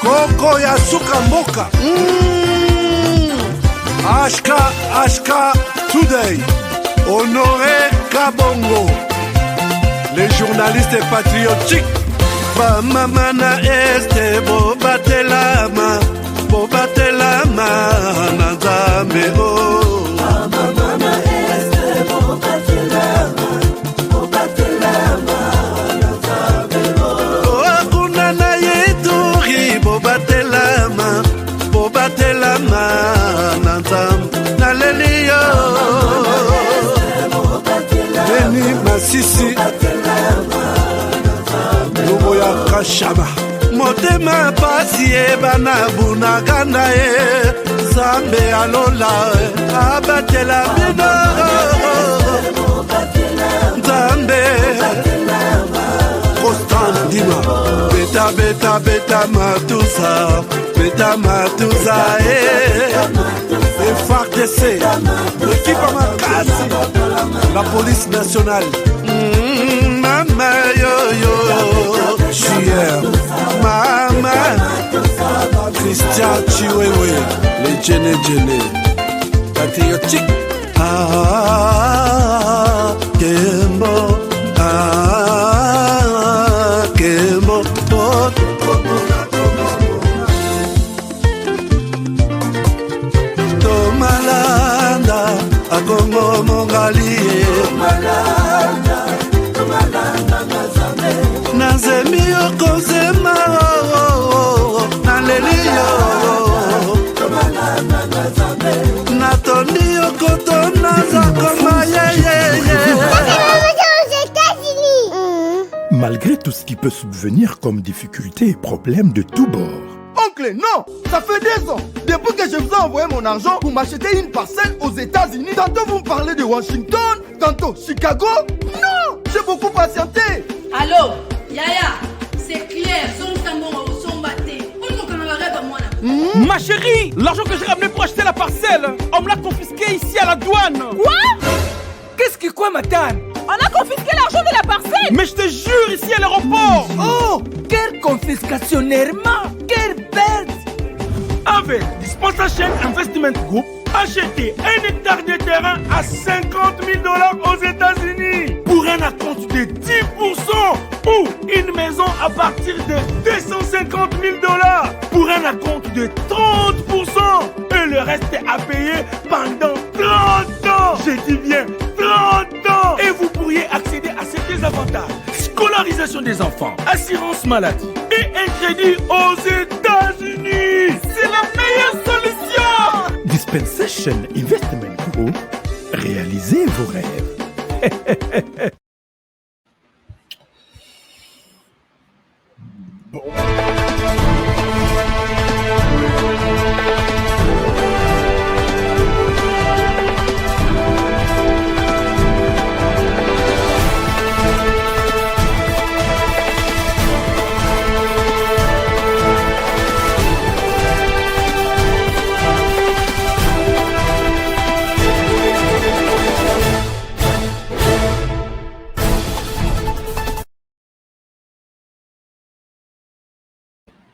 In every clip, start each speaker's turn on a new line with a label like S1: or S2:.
S1: Koko ya suka mboka. HK Today. Honoré Kabongo. Les journalistes patriotiques. Bamamana este bobatelama. Bobatelama Nazambe oh.
S2: Bamamana este bobatelama. Bobatelama Nazambe oh.
S1: Akuna na yeturi bobatelama. Bobatelama Nazambe Nalelio Beni Masisi Lumo ya Kashaba Motema pasi ebana bunagana e Zambe alola abatela bino Zambe Constant Dima Beta matuza FARDC l'équipe à ma casse la police nationale Mama yo JR Mama Christian Chiwewe les Djene patriotique Kembo Kembo Tomalanda Akongo Mongali Nazemi okozema Nalelio Natondi okotona Zakoma
S3: Malgré tout ce qui peut subvenir comme difficultés et problèmes de tous bords.
S4: Oncle, non, ça fait 2 ans. Depuis que je vous ai envoyé mon argent pour m'acheter une parcelle aux États-Unis, tantôt vous me parlez de Washington, tantôt Chicago. Non, j'ai beaucoup patienté.
S5: Allô, Yaya, c'est clair,
S6: Ma chérie, l'argent que j'ai ramené pour acheter la parcelle, on me l'a confisqué ici à la douane.
S5: Quoi?
S6: Qu'est-ce qui quoi, madame?
S5: On a confisqué l'argent de la parcelle.
S6: Mais je te jure, ici à l'aéroport.
S7: Oh, quelle confiscationnairement, quelle bête.
S6: Avec Dispensation Investment Group, achetez 1 hectare de terrain à $50 000 aux États-Unis pour un acompte de 10% ou une maison à partir de $250 000 pour un acompte de 30% et le reste à payer pendant 30 ans. Je dis bien 30 ans. Et vous pourriez accéder à ces avantages: scolarisation des enfants, assurance maladie et un crédit aux États-Unis. C'est la meilleure solution.
S3: Dispensation Investment Group, réalisez vos rêves.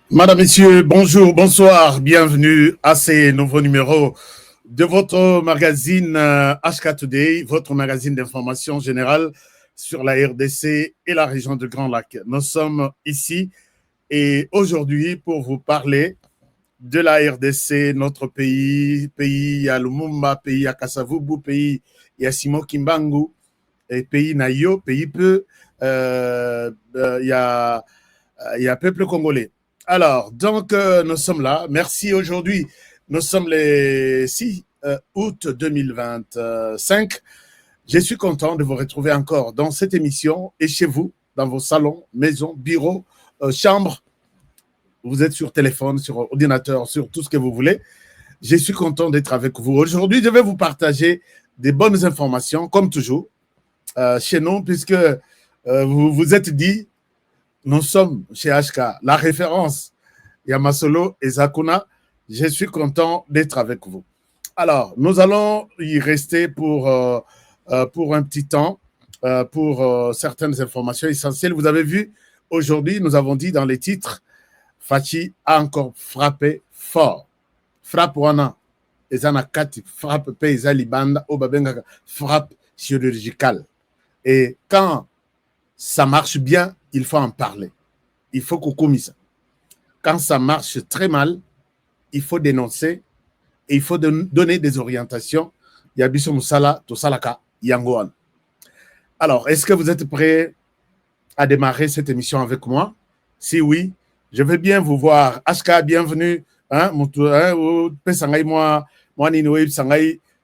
S8: Madame, Messieurs, bonjour, bonsoir, bienvenue à ces nouveaux numéros de votre magazine HK Today, votre magazine d'information générale sur la RDC et la région de Grand Lac. Nous sommes ici et aujourd'hui pour vous parler de la RDC, notre pays à Lumumba, pays à Kasavubu, pays à Simon Kimbangu, et pays Nayo, pays peu, il y a peuple congolais. Alors, donc, nous sommes là. Merci aujourd'hui. Nous sommes le 6 août 2025. Je suis content de vous retrouver encore dans cette émission et chez vous, dans vos salons, maisons, bureaux, chambres. Vous êtes sur téléphone, sur ordinateur, sur tout ce que vous voulez. Je suis content d'être avec vous. Aujourd'hui, je vais vous partager des bonnes informations, comme toujours, chez nous, puisque vous vous êtes dit, nous sommes chez HK, la référence Yamasolo et Zakuna. Je suis content d'être avec vous. Alors, nous allons y rester pour un petit temps, pour certaines informations essentielles. Vous avez vu, aujourd'hui, nous avons dit dans les titres, Fachi a encore frappé fort. Frappe wana, ezana kati, frappe paysa libanda, obabenga frappe chirurgicale. Et quand ça marche bien, il faut en parler. Il faut qu'on commise. Quand ça marche très mal, il faut dénoncer et il faut donner des orientations. Yabiso Musala, Tosalaka, Yangoan. Alors, est-ce que vous êtes prêts à démarrer cette émission avec moi? Si oui, je veux bien vous voir. Ashka, bienvenue.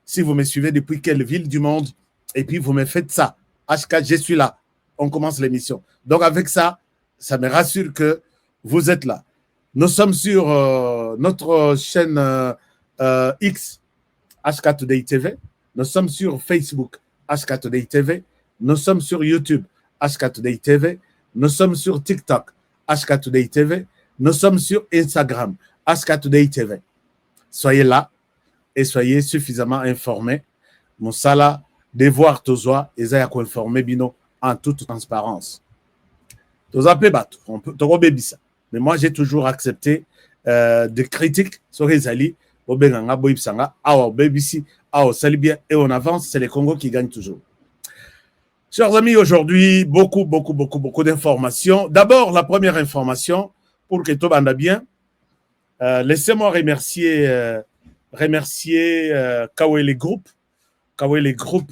S8: Si vous me suivez depuis quelle ville du monde, et puis vous me faites ça. Ashka, je suis là. On commence l'émission. Donc, avec ça, ça me rassure que vous êtes là. Nous sommes sur notre chaîne X, HK Today TV. Nous sommes sur Facebook, HK Today TV. Nous sommes sur YouTube, HK Today TV. Nous sommes sur TikTok, HK Today TV. Nous sommes sur Instagram, HK Today TV. Soyez là et soyez suffisamment informés. Moussala, devoir tozoa, et zaya ko informer bino en toute transparence. Toza pe bato, on peut ça. Mais moi, j'ai toujours accepté des critiques sur les alliés. Et on avance, c'est les Congos qui gagnent toujours. Chers amis, aujourd'hui, beaucoup d'informations. D'abord, la première information, pour que tout va bien, laissez-moi remercier Kawele Group. Kawele Group,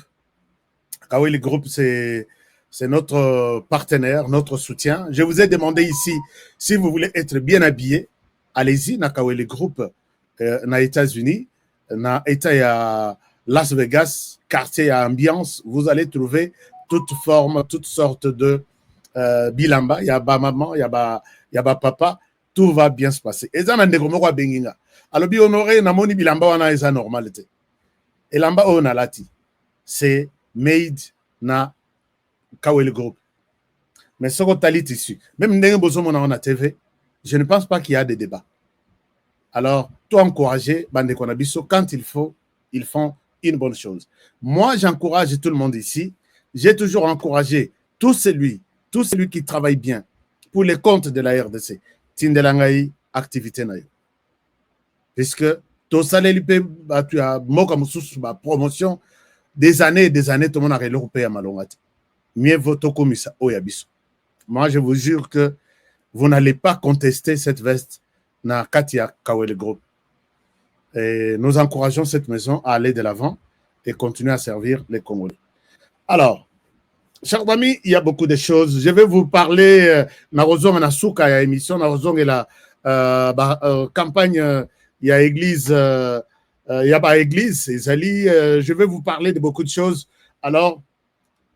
S8: c'est notre partenaire, notre soutien. Je vous ai demandé ici, si vous voulez être bien habillé, allez-y, na Kawele Group, na États-Unis, na État à Las Vegas, quartier à ambiance, vous allez trouver toute forme, toutes sortes de bilamba, il y a ba maman, il y a ba papa, tout va bien se passer. Et ça, alors, bi honoré, na moni bilamba wana eza normalité. Et lamba ona lati, c'est made na Kawele Group. Mais ce qu'on t'a dit ici, même dans la TV, je ne pense pas qu'il y a des débats. Alors, toi encourager, Bande Konabiso, quand il faut, ils font une bonne chose. Moi, j'encourage tout le monde ici. J'ai toujours encouragé tout celui qui travaille bien pour les comptes de la RDC. Tindelangaï, activité naï. Puisque ton salaire, tu as ma promotion des années et des années, tout le monde a relopé à Malongati. Mieux vaut comme ça, Oyabiso. Moi, je vous jure que vous n'allez pas contester cette veste dans Katia Kawele Group. Et nous encourageons cette maison à aller de l'avant et continuer à servir les Congolais. Alors, chers amis, il y a beaucoup de choses. Je vais vous parler Narozong Nasuka, il y a émission Narozong et la campagne, il y a église, il y a pas église, je vais vous parler de beaucoup de choses. Alors,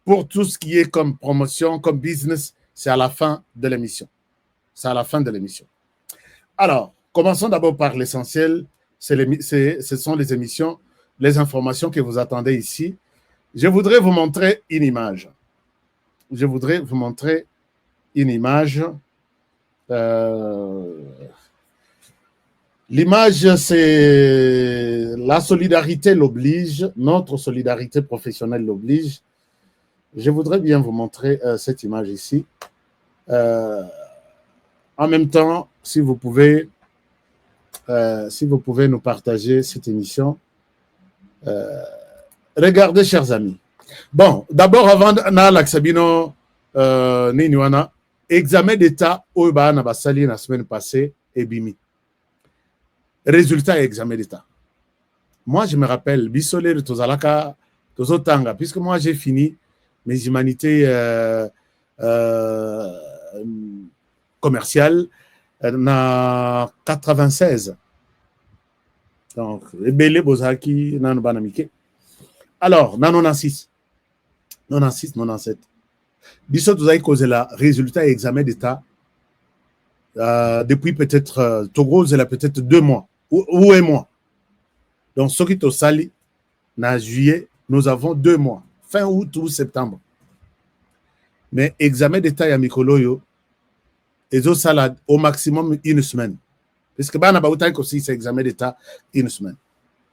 S8: pour tout ce qui est comme promotion, comme business, c'est à la fin de l'émission. C'est à la fin de l'émission. Alors, commençons d'abord par l'essentiel. Ce sont les émissions, les informations que vous attendez ici. Je voudrais vous montrer une image. L'image, c'est la solidarité l'oblige, notre solidarité professionnelle l'oblige. Je voudrais bien vous montrer cette image ici. En même temps, si vous pouvez nous partager cette émission. Regardez, chers amis. Bon, d'abord, avant l'Axabino Ninuana, examen d'état au Bana Basali la semaine passée et Bimi. Résultat examen d'état. Moi, je me rappelle, Bissolé de Tozalaka, Tozotanga, puisque moi, j'ai fini mes humanités commerciales en 96. Donc, Ebele Bozaki, Nano Banamike. Alors, dans 96, 97, Bissot vous avez causé le résultat examen d'état depuis peut-être Togo, c'est peut-être 2 mois ou 1 mois. Donc, ce qui est au Sali, en juillet, nous avons 2 mois, fin août ou septembre. Mais examen d'état à Mikoloyo, et au salade au maximum 1 semaine. Parce que Bana Baoutan aussi, c'est examen d'état 1 semaine.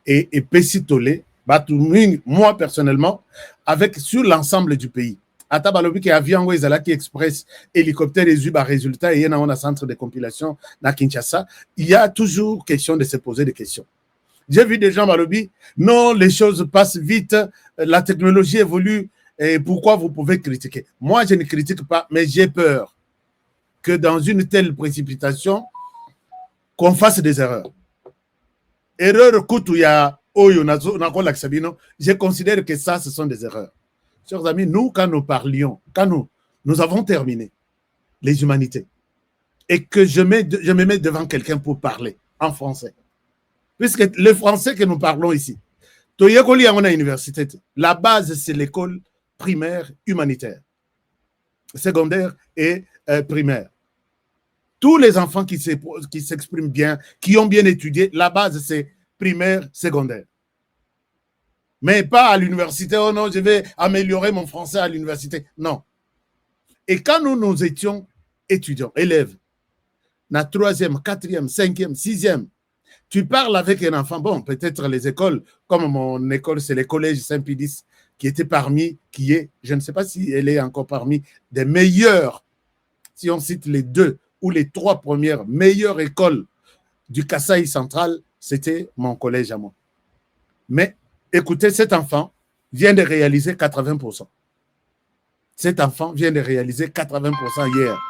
S8: Et Pesitolé, moi personnellement, sur l'ensemble du pays, ata balobi ke avion ngo ezalaki express hélicoptère ezwi ba résultat et on a centre de compilation na Kinshasa, il y a toujours question de se poser des questions. J'ai vu des gens balobi, non, les choses passent vite, la technologie évolue, et pourquoi vous pouvez critiquer? Moi, je ne critique pas, mais j'ai peur que dans une telle précipitation, qu'on fasse des erreurs. Erreur kutuya oyo nako laksabino, je considère que ça, ce sont des erreurs. Chers amis, nous, quand nous parlions, quand nous avons terminé les humanités, et que je me mets devant quelqu'un pour parler en français, puisque le français que nous parlons ici, Toyekoli à la université, la base, c'est l'école primaire humanitaire, secondaire et primaire. Tous les enfants qui s'expriment bien, qui ont bien étudié, la base, c'est primaire, secondaire. Mais pas à l'université, oh non, je vais améliorer mon français à l'université. Non. Et quand nous étions étudiants, élèves, na 3e, 4e, 5e, 6e, tu parles avec un enfant, bon, peut-être les écoles, comme mon école, c'est le collège Saint-Pédis, qui était parmi, qui est, je ne sais pas si elle est encore parmi des meilleures, si on cite les 2 ou les 3 premières meilleures écoles du Kasaï central, c'était mon collège à moi. Mais écoutez, cet enfant vient de réaliser 80%. Cet enfant vient de réaliser 80% hier.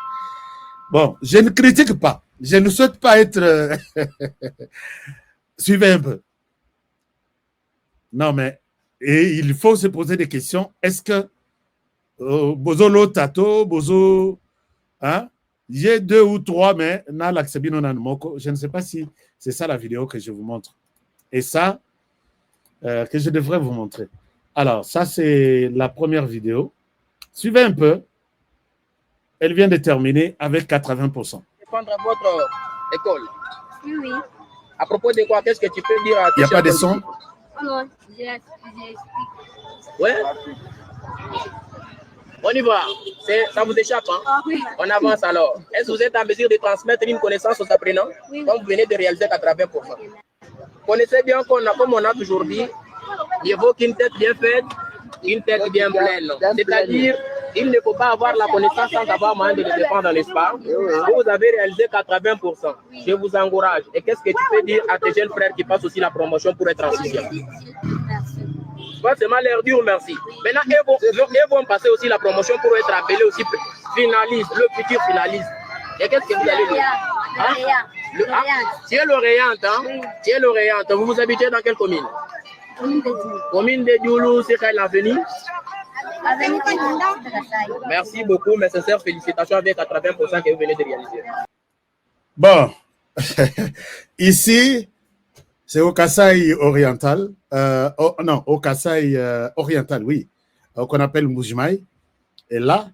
S8: Bon, je ne critique pas. Je ne souhaite pas être... Suivez un peu. Non, mais et il faut se poser des questions. Est-ce que Bozo lo tato, Bozo... Hein? J'ai 2 ou 3, mais je ne sais pas si c'est ça la vidéo que je vous montre. Et ça, que je devrais vous montrer. Alors, ça, c'est la première vidéo. Suivez un peu. Elle vient de terminer avec 80%.
S9: Prendre votre école.
S10: Oui, oui.
S9: À propos de quoi, qu'est-ce que tu peux dire à tes
S8: Il n'y a pas de son?
S10: Non, j'explique.
S9: Ouais. On y va. Ça vous échappe, hein?
S10: Ah, oui.
S9: On avance alors. Est-ce que vous êtes en mesure de transmettre une connaissance aux apprenants?
S10: Oui.
S9: Comme vous venez de réaliser 80%. Connaissez bien comme on a toujours dit, il faut qu'une tête bien faite, une tête bien pleine. C'est-à-dire, il ne faut pas avoir la connaissance sans avoir moyen de le défendre, n'est-ce pas? Vous avez réalisé 80%. Je vous encourage. Et qu'est-ce que tu peux dire à tes jeunes frères qui passent aussi la promotion pour être en 6e? Pas seulement l'air dur, merci. Maintenant, ils vont passer aussi la promotion pour être appelés aussi finalistes, le futur finaliste. Et qu'est-ce que vous allez dire? Tu es lauréante, hein? Oui. Tu es lauréante. Vous vous habitez dans quelle commune? Commune de Dioulou, c'est quelle avenue? Merci beaucoup, mes sincères félicitations avec 80% que vous venez de réaliser.
S8: Bon, ici, c'est au Kasaï oriental. Non, au Kasaï oriental, oui, qu'on appelle Mboujmaï. Et là,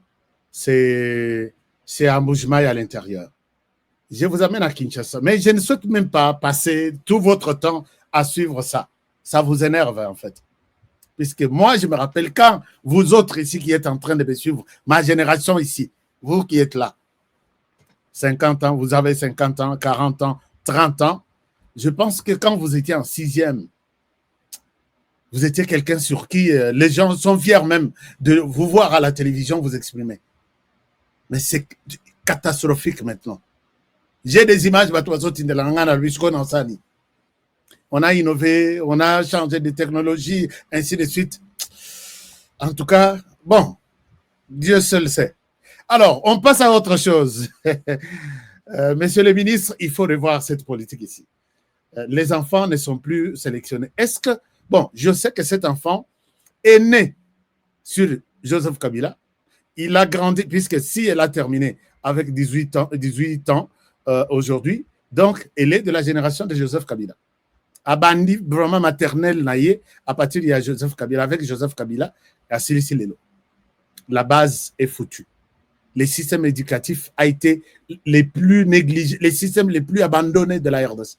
S8: c'est à Mboujmaï à l'intérieur. Je vous amène à Kinshasa. Mais je ne souhaite même pas passer tout votre temps à suivre ça. Ça vous énerve, en fait. Puisque moi, je me rappelle quand vous autres ici qui êtes en train de me suivre, ma génération ici, vous qui êtes là, 50 ans, vous avez 50 ans, 40 ans, 30 ans, je pense que quand vous étiez en 6e, vous étiez quelqu'un sur qui les gens sont fiers même de vous voir à la télévision vous exprimer. Mais c'est catastrophique maintenant. J'ai des images, on a innové, on a changé de technologie, ainsi de suite. En tout cas, bon, Dieu seul sait. Alors, on passe à autre chose. Monsieur le ministre, il faut revoir cette politique ici. Les enfants ne sont plus sélectionnés. Est-ce que, bon, je sais que cet enfant est né sur Joseph Kabila. Il a grandi, puisque si elle a terminé avec 18 ans aujourd'hui, donc elle est de la génération de Joseph Kabila. Abandi, vraiment maternelle, naïe, à partir de Joseph Kabila, avec Joseph Kabila, à Silisi Lelo. La base est foutue. Les systèmes éducatifs a été les plus négligés, les systèmes les plus abandonnés de la RDC.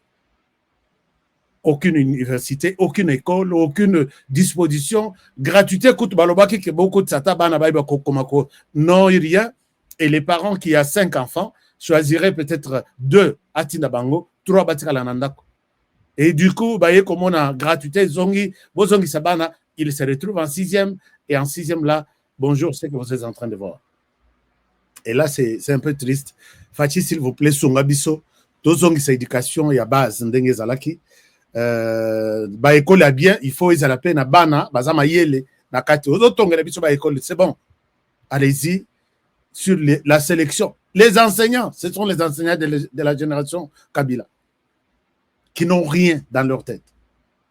S8: Aucune université, aucune école, aucune disposition. Gratuité coûte balobaki que beaucoup de sata bana baïba kokomako. Non, rien. Et les parents qui ont 5 enfants choisiraient peut-être 2 à Tindabango, 3 batika lanandako. Et du coup, comme on a gratuité, Zongi Sabana, il se retrouve en 6e. Et en 6e, là, bonjour, c'est ce que vous êtes en train de voir. Et là, c'est un peu triste. Fachi, s'il vous plaît, Songabiso, tozongisa éducation ya base ndenge zalaki. Ba école a bien, il faut ils peine na bana, bazama yele na kati. Ozotongela biso ba école, c'est bon. Allez-y sur la sélection. Les enseignants, ce sont les enseignants de la génération Kabila qui n'ont rien dans leur tête.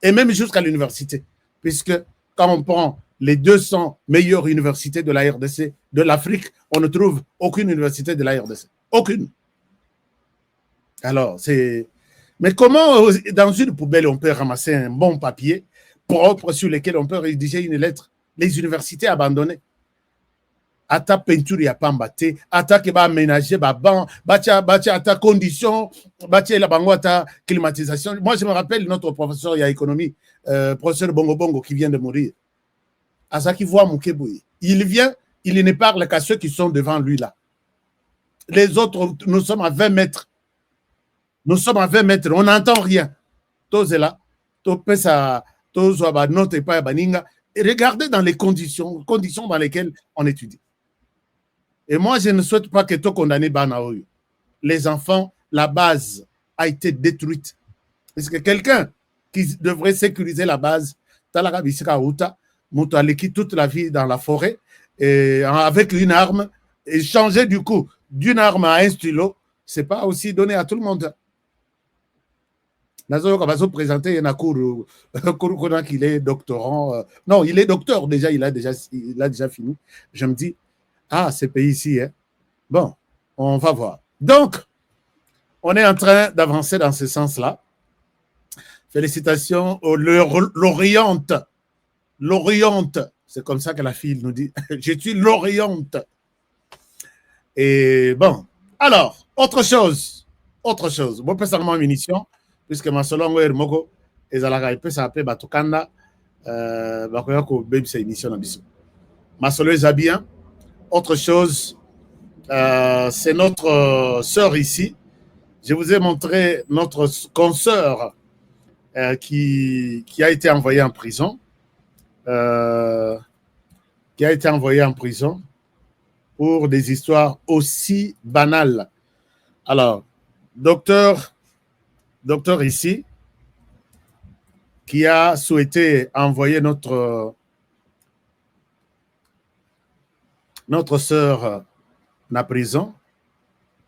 S8: Et même jusqu'à l'université. Puisque quand on prend les 200 meilleures universités de la RDC, de l'Afrique, on ne trouve aucune université de la RDC. Aucune. Alors, c'est... Mais comment, dans une poubelle, on peut ramasser un bon papier propre sur lequel on peut rédiger une lettre? Les universités abandonnées. Ata peinture ya pambate, ata ke ba aménager ba ban, batia ata condition, batia la bango ata climatisation. Moi je me rappelle notre professeur ya économie, professeur Bongo Bongo qui vient de mourir. Azaki voit Mukeboye. Il vient, il ne parle qu'à ceux qui sont devant lui là. Les autres, nous sommes à 20 mètres. Nous sommes à 20 mètres, on n'entend rien. Tous est là, tous pesa, tous ba note pas baninga. Et regardez dans les conditions dans lesquelles on étudie. Et moi, je ne souhaite pas que tout condamné Banaoyo. Les enfants, la base a été détruite. Parce que quelqu'un qui devrait sécuriser la base, Talaka Bisika Outa, Moutaleki toute la vie dans la forêt, et avec une arme, et changer du coup d'une arme à un stylo, c'est pas aussi donné à tout le monde. Nazo Kabazo présenté un cours qu'il est doctorant. Non, il est docteur déjà, il a déjà fini. Je me dis, ah, ce pays ici, hein. Bon, on va voir. Donc, on est en train d'avancer dans ce sens-là. Félicitations au l'Oriente. L'Oriente, c'est comme ça que la fille nous dit. Je suis l'Oriente. Et bon, alors, autre chose. Bon, personnellement, munition, puisque ma solongo est moko, et zalaka peut s'appeler Batukanda, bakoyako baby c'est émission nabiso. Ma solo est bien. Autre chose, c'est notre sœur ici. Je vous ai montré notre consoeur qui a été envoyée en prison. Pour des histoires aussi banales. Alors, docteur ici, qui a souhaité envoyer notre sœur en prison,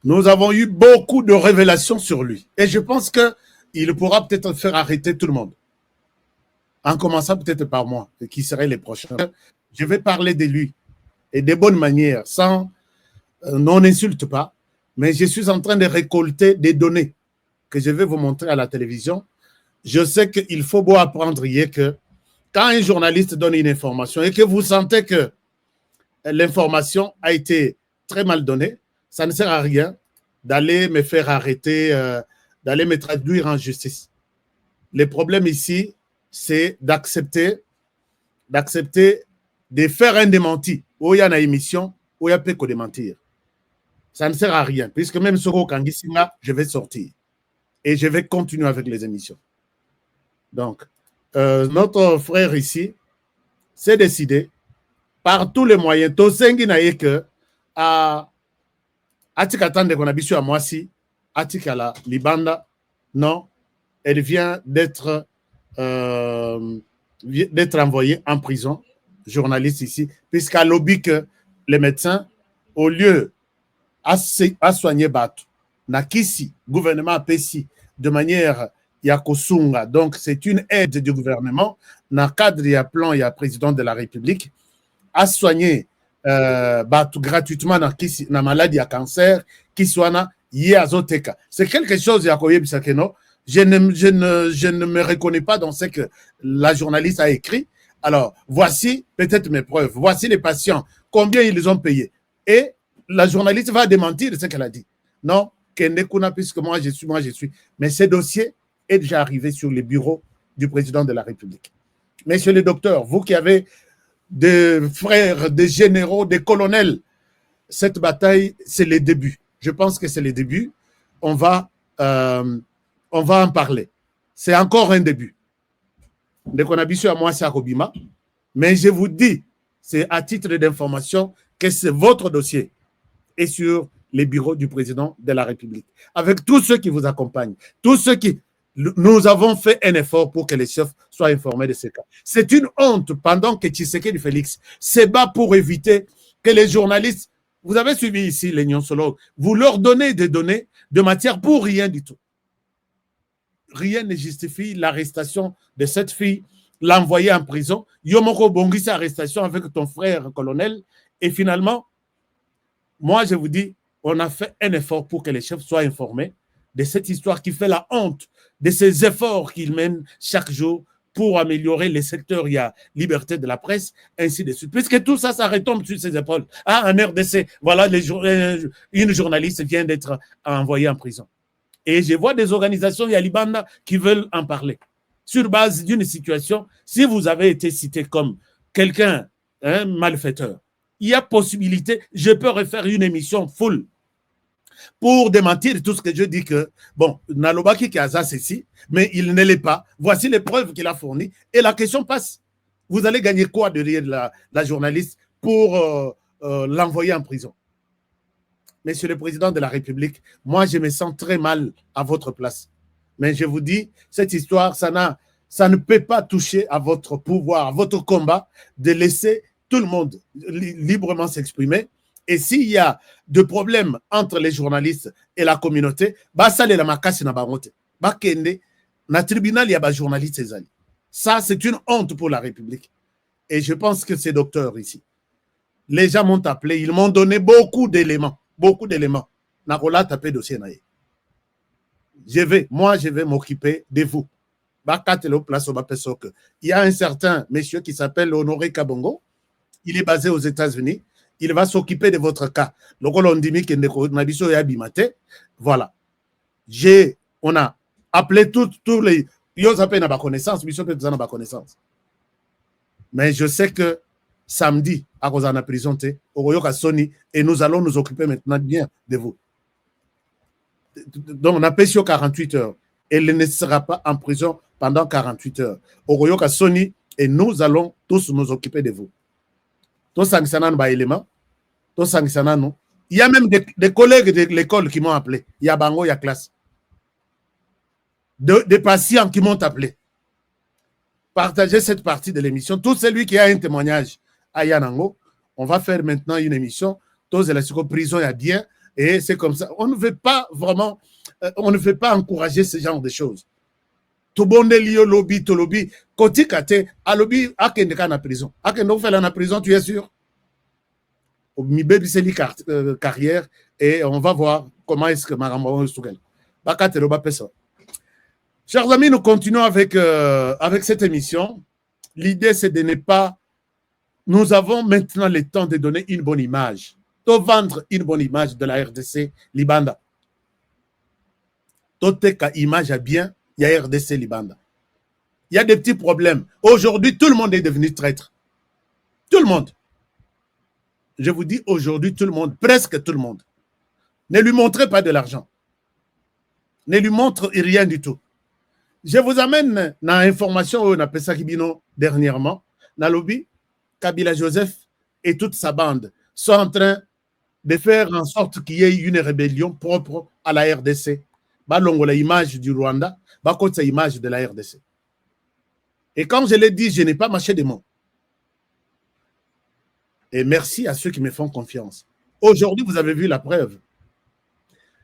S8: nous avons eu beaucoup de révélations sur lui. Et je pense qu'il pourra peut-être faire arrêter tout le monde. En commençant peut-être par moi, qui seraient les prochains. Je vais parler de lui et de bonne manière, sans... non insulte pas, mais je suis en train de récolter des données que je vais vous montrer à la télévision. Je sais qu'il faut beau apprendre hier que quand un journaliste donne une information et que vous sentez que l'information a été très mal donnée, ça ne sert à rien d'aller me faire arrêter, d'aller me traduire en justice. Le problème ici, c'est d'accepter de faire un démenti. Où il y a une émission, où il y a peu que démentir. Ça ne sert à rien, puisque même sur Kangisinga, je vais sortir. Et je vais continuer avec les émissions. Donc, notre frère ici s'est décidé par tous les moyens, Tosengi naye que Atikatande qu'on a bisu à Moisi, Atikala Libanda, non, elle vient d'être envoyée en prison, journaliste ici, puisqu'à lobby que les médecins, au lieu à soigner Batu, Nakisi, gouvernement a payé de manière Yakosunga, donc c'est une aide du gouvernement, dans le cadre du plan, il y a président de la République, à soigner gratuitement dans la maladie à cancer, qui soit na Yazoteka. C'est quelque chose, je ne me reconnais pas dans ce que la journaliste a écrit. Alors, voici peut-être mes preuves. Voici les patients, combien ils ont payé. Et la journaliste va démentir ce qu'elle a dit. Non, puisque moi je suis. Mais ce dossier est déjà arrivé sur les bureaux du président de la République. Monsieur le docteur, vous qui avez des frères, des généraux, des colonels, cette bataille, c'est le début. Je pense que c'est le début. On va en parler. C'est encore un début. Dès qu'on a vu sur moi, c'est à Kobima. Mais je vous dis C'est à titre d'information que c'est votre dossier et sur les bureaux du président de la République. Avec tous ceux qui vous accompagnent, tous ceux qui... Nous avons fait un effort pour que les chefs soient informés de ces cas. C'est une honte pendant que Tshisekedi Félix se bat pour éviter que les journalistes, vous avez suivi ici les nonsologues, vous leur donnez des données de matière pour rien du tout. Rien ne justifie l'arrestation de cette fille, l'envoyer en prison. Yomoko Bongi, sa arrestation avec ton frère colonel. Et finalement, moi je vous dis, on a fait un effort pour que les chefs soient informés de cette histoire qui fait la honte de ces efforts qu'ils mènent chaque jour pour améliorer les secteurs. Il y a liberté de la presse, ainsi de suite. Puisque tout ça, ça retombe sur ses épaules. Ah, en RDC, voilà, une journaliste vient d'être envoyée en prison. Et je vois des organisations, il y a Libanda, qui veulent en parler. Sur base d'une situation, si vous avez été cité comme quelqu'un, un malfaiteur, il y a possibilité, je peux refaire une émission full pour démentir tout ce que je dis que, bon, Nalobaki Kaza, c'est ici, mais il ne l'est pas. Voici les preuves qu'il a fournies. Et la question passe. Vous allez gagner quoi derrière la journaliste pour l'envoyer en prison? Monsieur le Président de la République, moi, je me sens très mal à votre place. Mais je vous dis, cette histoire, ça ne peut pas toucher à votre pouvoir, à votre combat de laisser tout le monde librement s'exprimer. Et s'il y a des problèmes entre les journalistes et la communauté, ça c'est la makasi na bangote. Ba kende na tribunal il y a des journalistes. Ça c'est une honte pour la République. Et je pense que ces docteurs ici, les gens m'ont appelé, ils m'ont donné beaucoup d'éléments. Nakola tapé dossier naïe. Je vais m'occuper de vous. Il y a un certain monsieur qui s'appelle Honoré Kabongo. Il est basé aux États-Unis. Il va s'occuper de votre cas. Voilà. On a appelé tous les... Mais je sais que samedi, à cause de la prison, et nous allons nous occuper maintenant bien de vous. Donc, on a payé sur 48 heures. Elle ne sera pas en prison pendant 48 heures. Et nous allons tous nous occuper de vous. Il y a même des collègues de l'école qui m'ont appelé. Il y a Bango, il y a classe. Des patients qui m'ont appelé. Partagez cette partie de l'émission. Tout celui qui a un témoignage à Yanango, on va faire maintenant une émission. Tous les prison, il y a bien. Et c'est comme ça. On ne veut pas vraiment, on ne veut pas encourager ce genre de choses. Tout bon délire, lobby, tout lobby. Koti kate, à lobby, à kendeka na prison. À kendeka fait la prison, tu es sûr? Mi baby c'est li carrière et on va voir comment est-ce que Marambo Sougal. Bakate roba pesa. Chers amis, nous continuons avec cette émission. L'idée, c'est de ne pas... Nous avons maintenant le temps de donner une bonne image, de vendre une bonne image de la RDC Libanda. Toute image bien, il y a RDC Libanda. Il y a des petits problèmes. Aujourd'hui, tout le monde est devenu traître. Tout le monde. Je vous dis aujourd'hui, tout le monde, presque tout le monde. Ne lui montrez pas de l'argent. Ne lui montre rien du tout. Je vous amène dans l'information où on appelle ça Kibino dernièrement. Dans le lobby, Kabila Joseph et toute sa bande sont en train de faire en sorte qu'il y ait une rébellion propre à la RDC. Balongo la image du Rwanda, Bakot sa image de la RDC. Et comme je l'ai dit, je n'ai pas mâché des mots. Et merci à ceux qui me font confiance. Aujourd'hui, vous avez vu la preuve.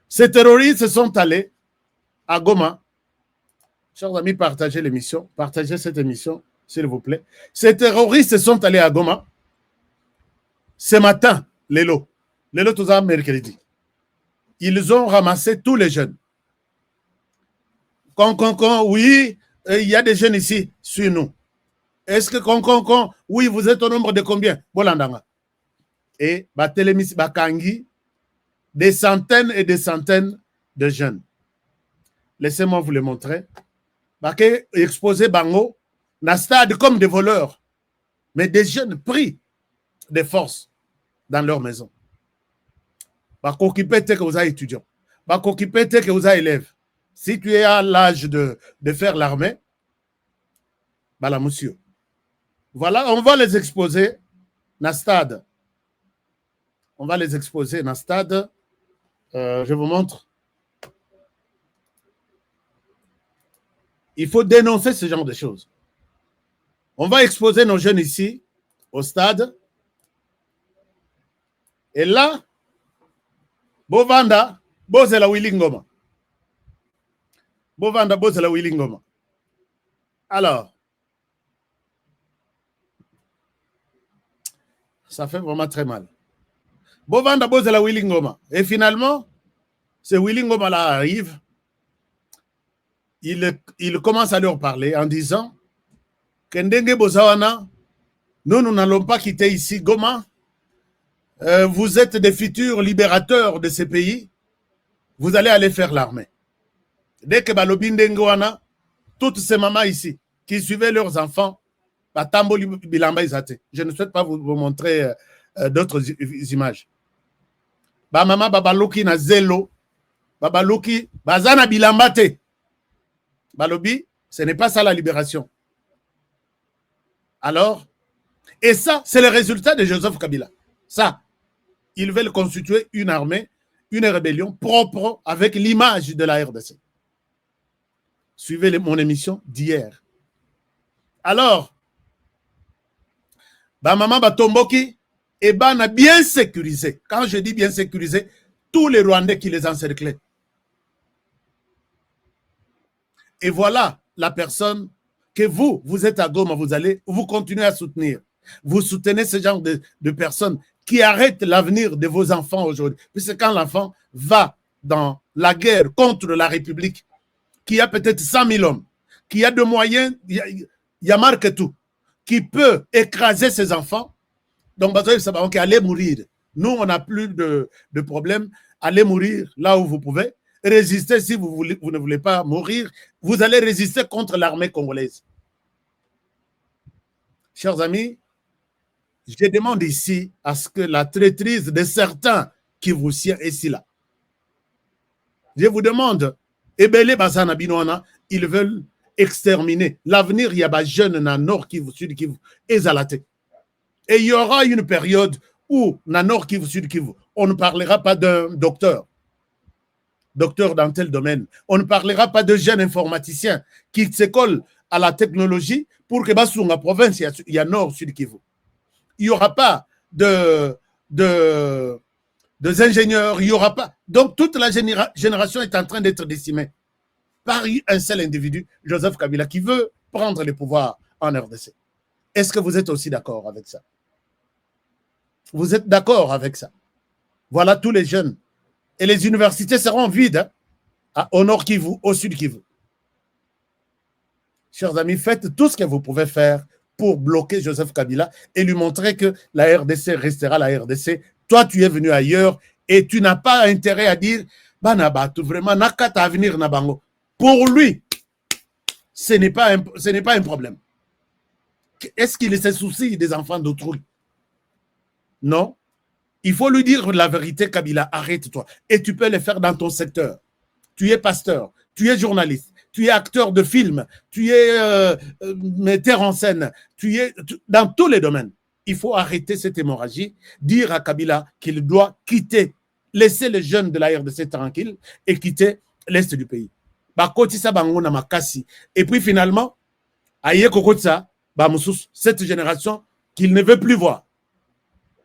S8: Ces terroristes sont allés à Goma. Chers amis, partagez l'émission. Partagez cette émission, s'il vous plaît. Ces terroristes sont allés à Goma. Ce matin, Lélo Toza mercredi. Ils ont ramassé tous les jeunes. Oui, il y a des jeunes ici, sur nous. Est-ce que oui, vous êtes au nombre de combien? Bolandanga. Et Batelemi Bakangi, des centaines et des centaines de jeunes. Laissez-moi vous le montrer. Baké exposé Bango, na stade comme des voleurs, mais des jeunes pris de force dans leur maison. Bako qui peut être que vous êtes étudiant. Bako qui peut être que vous êtes élève. Si tu es à l'âge de faire l'armée, bah la monsieur. Voilà, on va les exposer na stade. On va les exposer na stade. Je vous montre. Il faut dénoncer ce genre de choses. On va exposer nos jeunes ici, au stade. Et là, Bovanda, Bozela Willingoma. Bovanda, Bozela Willingoma. Alors, ça fait vraiment très mal. Bovanda, Bozela Willingoma. Et finalement, ce Willingoma là arrive. Il commence à leur parler en disant que Ndenge Bozawana, nous n'allons pas quitter ici Goma. Vous êtes des futurs libérateurs de ces pays. Vous allez aller faire l'armée. Dès que Balobi Ndenge wana, toutes ces mamans ici qui suivaient leurs enfants, je ne souhaite pas vous montrer d'autres images. Ba mama babaloki na zelo, babaloki bazana bilambate. Balobi, ce n'est pas ça la libération. Alors, et ça, c'est le résultat de Joseph Kabila. Ça, ils veulent constituer une armée, une rébellion propre avec l'image de la RDC. Suivez mon émission d'hier. Alors, ba maman batomboki, et ben a bien sécurisé. Quand je dis bien sécurisé, tous les Rwandais qui les encerclaient. Et voilà la personne que vous êtes à Goma, vous continuez à soutenir. Vous soutenez ce genre de personnes qui arrêtent l'avenir de vos enfants aujourd'hui. Puisque quand l'enfant va dans la guerre contre la République, qui a peut-être 100 000 hommes, qui a de moyens, il y a marque tout, qui peut écraser ses enfants, donc allez mourir. Nous, on n'a plus de problème. Allez mourir là où vous pouvez. Résistez si vous ne voulez pas mourir. Vous allez résister contre l'armée congolaise. Chers amis, je demande ici à ce que la traîtrise de certains qui vous sied ici là. Je vous demande, Ebele Basana Binoana, ils veulent exterminer. L'avenir, il y a des jeunes dans le nord Kivu, sud Kivu, Ezalate. Et il y aura une période où, dans le nord Kivu, sud Kivu, on ne parlera pas d'un docteur dans tel domaine. On ne parlera pas de jeunes informaticiens qui s'écolent à la technologie pour que dans la province, il y a nord, sud Kivu. Il n'y aura pas des ingénieurs, il n'y aura pas. Donc, toute la génération est en train d'être décimée par un seul individu, Joseph Kabila, qui veut prendre le pouvoir en RDC. Est-ce que vous êtes aussi d'accord avec ça? Vous êtes d'accord avec ça? Voilà tous les jeunes. Et les universités seront vides au nord Kivu, au sud Kivu. Chers amis, faites tout ce que vous pouvez faire pour bloquer Joseph Kabila et lui montrer que la RDC restera la RDC. Toi, tu es venu ailleurs et tu n'as pas intérêt à dire Banabatu, vraiment, Nakata à venir Nabango. Pour lui, ce n'est pas un problème. Est-ce qu'il se soucie des enfants d'autrui? Non. Il faut lui dire la vérité, Kabila, arrête-toi. Et tu peux le faire dans ton secteur. Tu es pasteur, tu es journaliste, tu es acteur de film, tu es metteur en scène, dans tous les domaines. Il faut arrêter cette hémorragie, dire à Kabila qu'il doit quitter, laisser les jeunes de la RDC tranquilles et quitter l'Est du pays. Et puis finalement, cette génération qu'il ne veut plus voir.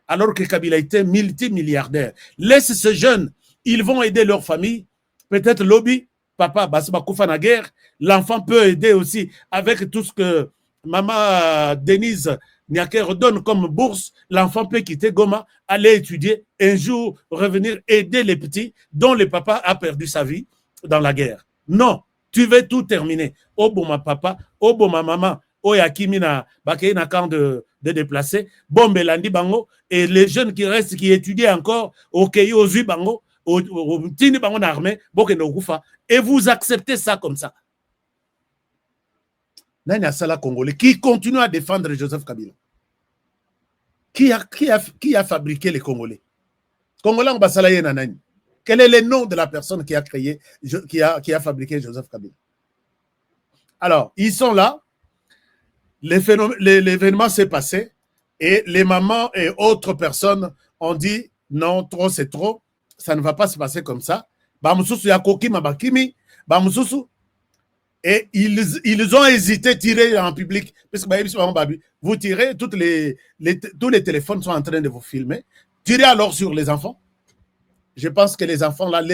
S8: Alors que Kabila était multimilliardaire. Laisse ces jeunes, ils vont aider leur famille. Peut-être lobby, papa, Koufa na guerre. L'enfant peut aider aussi avec tout ce que maman Denise Niaker donne comme bourse. L'enfant peut quitter Goma, aller étudier, un jour revenir aider les petits dont le papa a perdu sa vie dans la guerre. Non, tu veux tout terminer. Oh bon ma papa, oh bon ma maman, oh yakimi na bakei na camp de déplacer, bon belandi bango, et les jeunes qui restent, qui étudient encore, ok, ozu bango, au tini bango na armée, et vous acceptez ça comme ça. Nani Asala Congolais qui continue à défendre Joseph Kabila. Qui a fabriqué les Congolais? Congolais en Basalaye Nanani. Quel est le nom de la personne qui a créé, qui a fabriqué Joseph Kabila? Alors, ils sont là. L'événement s'est passé Et les mamans et autres personnes ont dit non, trop c'est trop, ça ne va pas se passer comme ça. Et ils ont hésité à tirer en public. Parce que vous tirez, tous les téléphones sont en train de vous filmer. Tirez alors sur les enfants. Je pense que les enfants, là,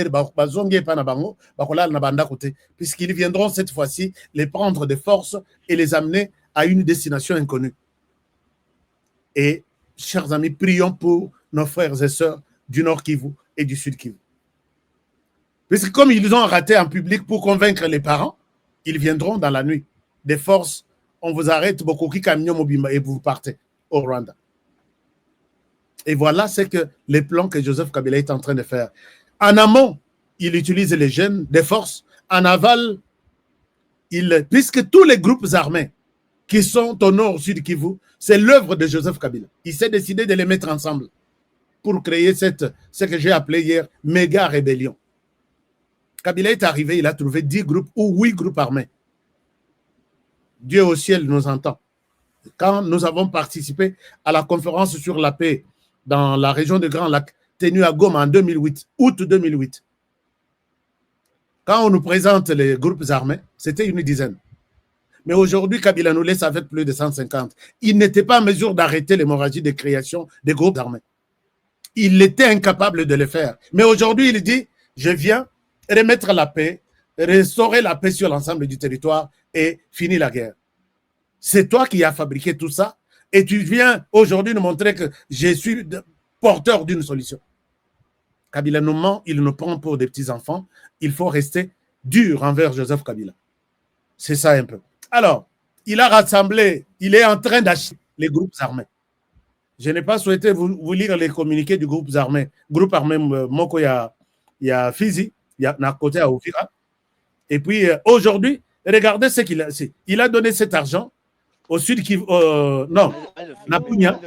S8: puisqu'ils viendront cette fois-ci les prendre de force et les amener à une destination inconnue. Et, chers amis, prions pour nos frères et sœurs du Nord Kivu et du Sud Kivu. Puisque comme ils ont raté en public pour convaincre les parents, ils viendront dans la nuit. Des forces, on vous arrête beaucoup et vous partez au Rwanda. Et voilà ce que les plans que Joseph Kabila est en train de faire. En amont, il utilise les jeunes des forces. En aval, puisque tous les groupes armés qui sont au nord, au sud Kivu, c'est l'œuvre de Joseph Kabila. Il s'est décidé de les mettre ensemble pour créer ce que j'ai appelé hier méga rébellion. Kabila est arrivé, il a trouvé 10 groupes ou 8 groupes armés. Dieu au ciel nous entend. Quand nous avons participé à la conférence sur la paix dans la région de Grand Lac, tenue à Goma en 2008, août 2008, quand on nous présente les groupes armés, c'était une dizaine. Mais aujourd'hui, Kabila nous laisse avec plus de 150. Il n'était pas en mesure d'arrêter l'hémorragie de création des groupes armés. Il était incapable de le faire. Mais aujourd'hui, il dit, je viens remettre la paix, restaurer la paix sur l'ensemble du territoire et finir la guerre. C'est toi qui as fabriqué tout ça et tu viens aujourd'hui nous montrer que je suis porteur d'une solution. Kabila nous ment, il nous prend pour des petits-enfants. Il faut rester dur envers Joseph Kabila. C'est ça un peu. Alors, il a rassemblé, il est en train d'acheter les groupes armés. Je n'ai pas souhaité vous lire les communiqués du groupe armé. Groupe armé Moko, il y a Fizi, il y a Nakote à Oufira. Et puis aujourd'hui, regardez ce qu'il a. Il a donné cet argent au sud qui. Non, Napunya,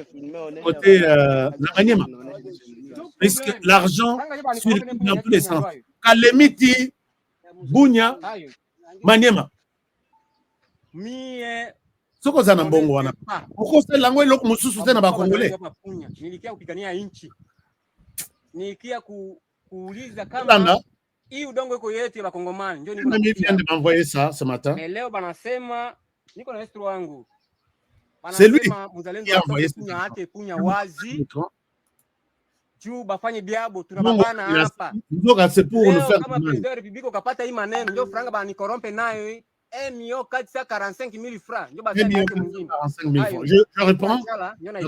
S8: côté Namanyema. Puisque l'argent circule dans tous les sens. Kalemiti, Bunya, Maniema. Soko za mbongo wana. Ukose langwe loko mususu tena ba Kongole.
S9: Nilikia kupigania nchi. Nilikia kuuliza kama hii udongo iko yetu ya Bakongomani. Ndio niko.
S8: Mimi viens de m'envoyer ça ce matin.
S9: Mais leo banasema niko na estro wangu.
S8: C'est lui
S9: qui a envoyé punya wazi. Juu bafanye biabo tunababana hapa.
S8: Ndoka c'est pour nous faire.
S9: Kama president Republique ukapata hii maneno ndio franga bani korompe nayo. MIO 445 000 francs.
S8: Je reprends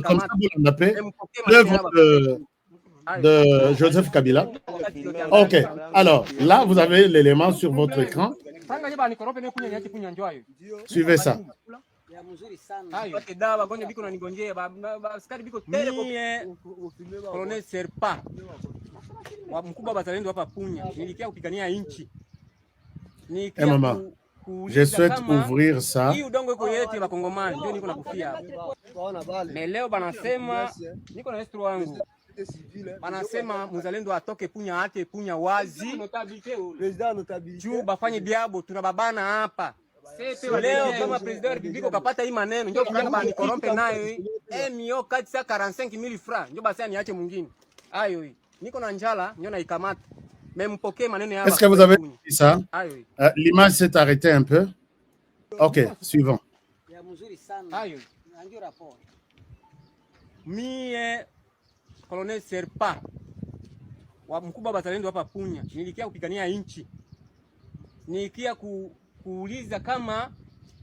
S8: comme ça vous l'appelez l'œuvre de Joseph Kabila. Ok, alors là vous avez l'élément sur votre écran. Suivez ça.
S9: Colonel Serpa mkubwa bazalendo hapa Punya, nilikia kupigania nchi.
S8: Eh maman, je souhaite ouvrir ça.
S9: Hii udongo iko yetu ya Bakongomani ndio niko nakufia. Mais leo banasema niko na estro wangu. Banasema mzalendo atoke Punya ate Punya wazi. Juu bafanye biabo tunababana hapa. Leo kama president Republique ukapata hii maneno ndio franga bani korompe nayo. MIO 445 000 francs ndio basi niache mwingine. Ayo hii. Niko na njala ndio naikamata.
S8: Est-ce que vous avez vu ça? L'image s'est arrêtée un peu. Ok, suivant.
S9: Colonel Serpa mkubwa bazalendo hapa Punya, nilikia kupigania nchi. Nilikia kuuliza kama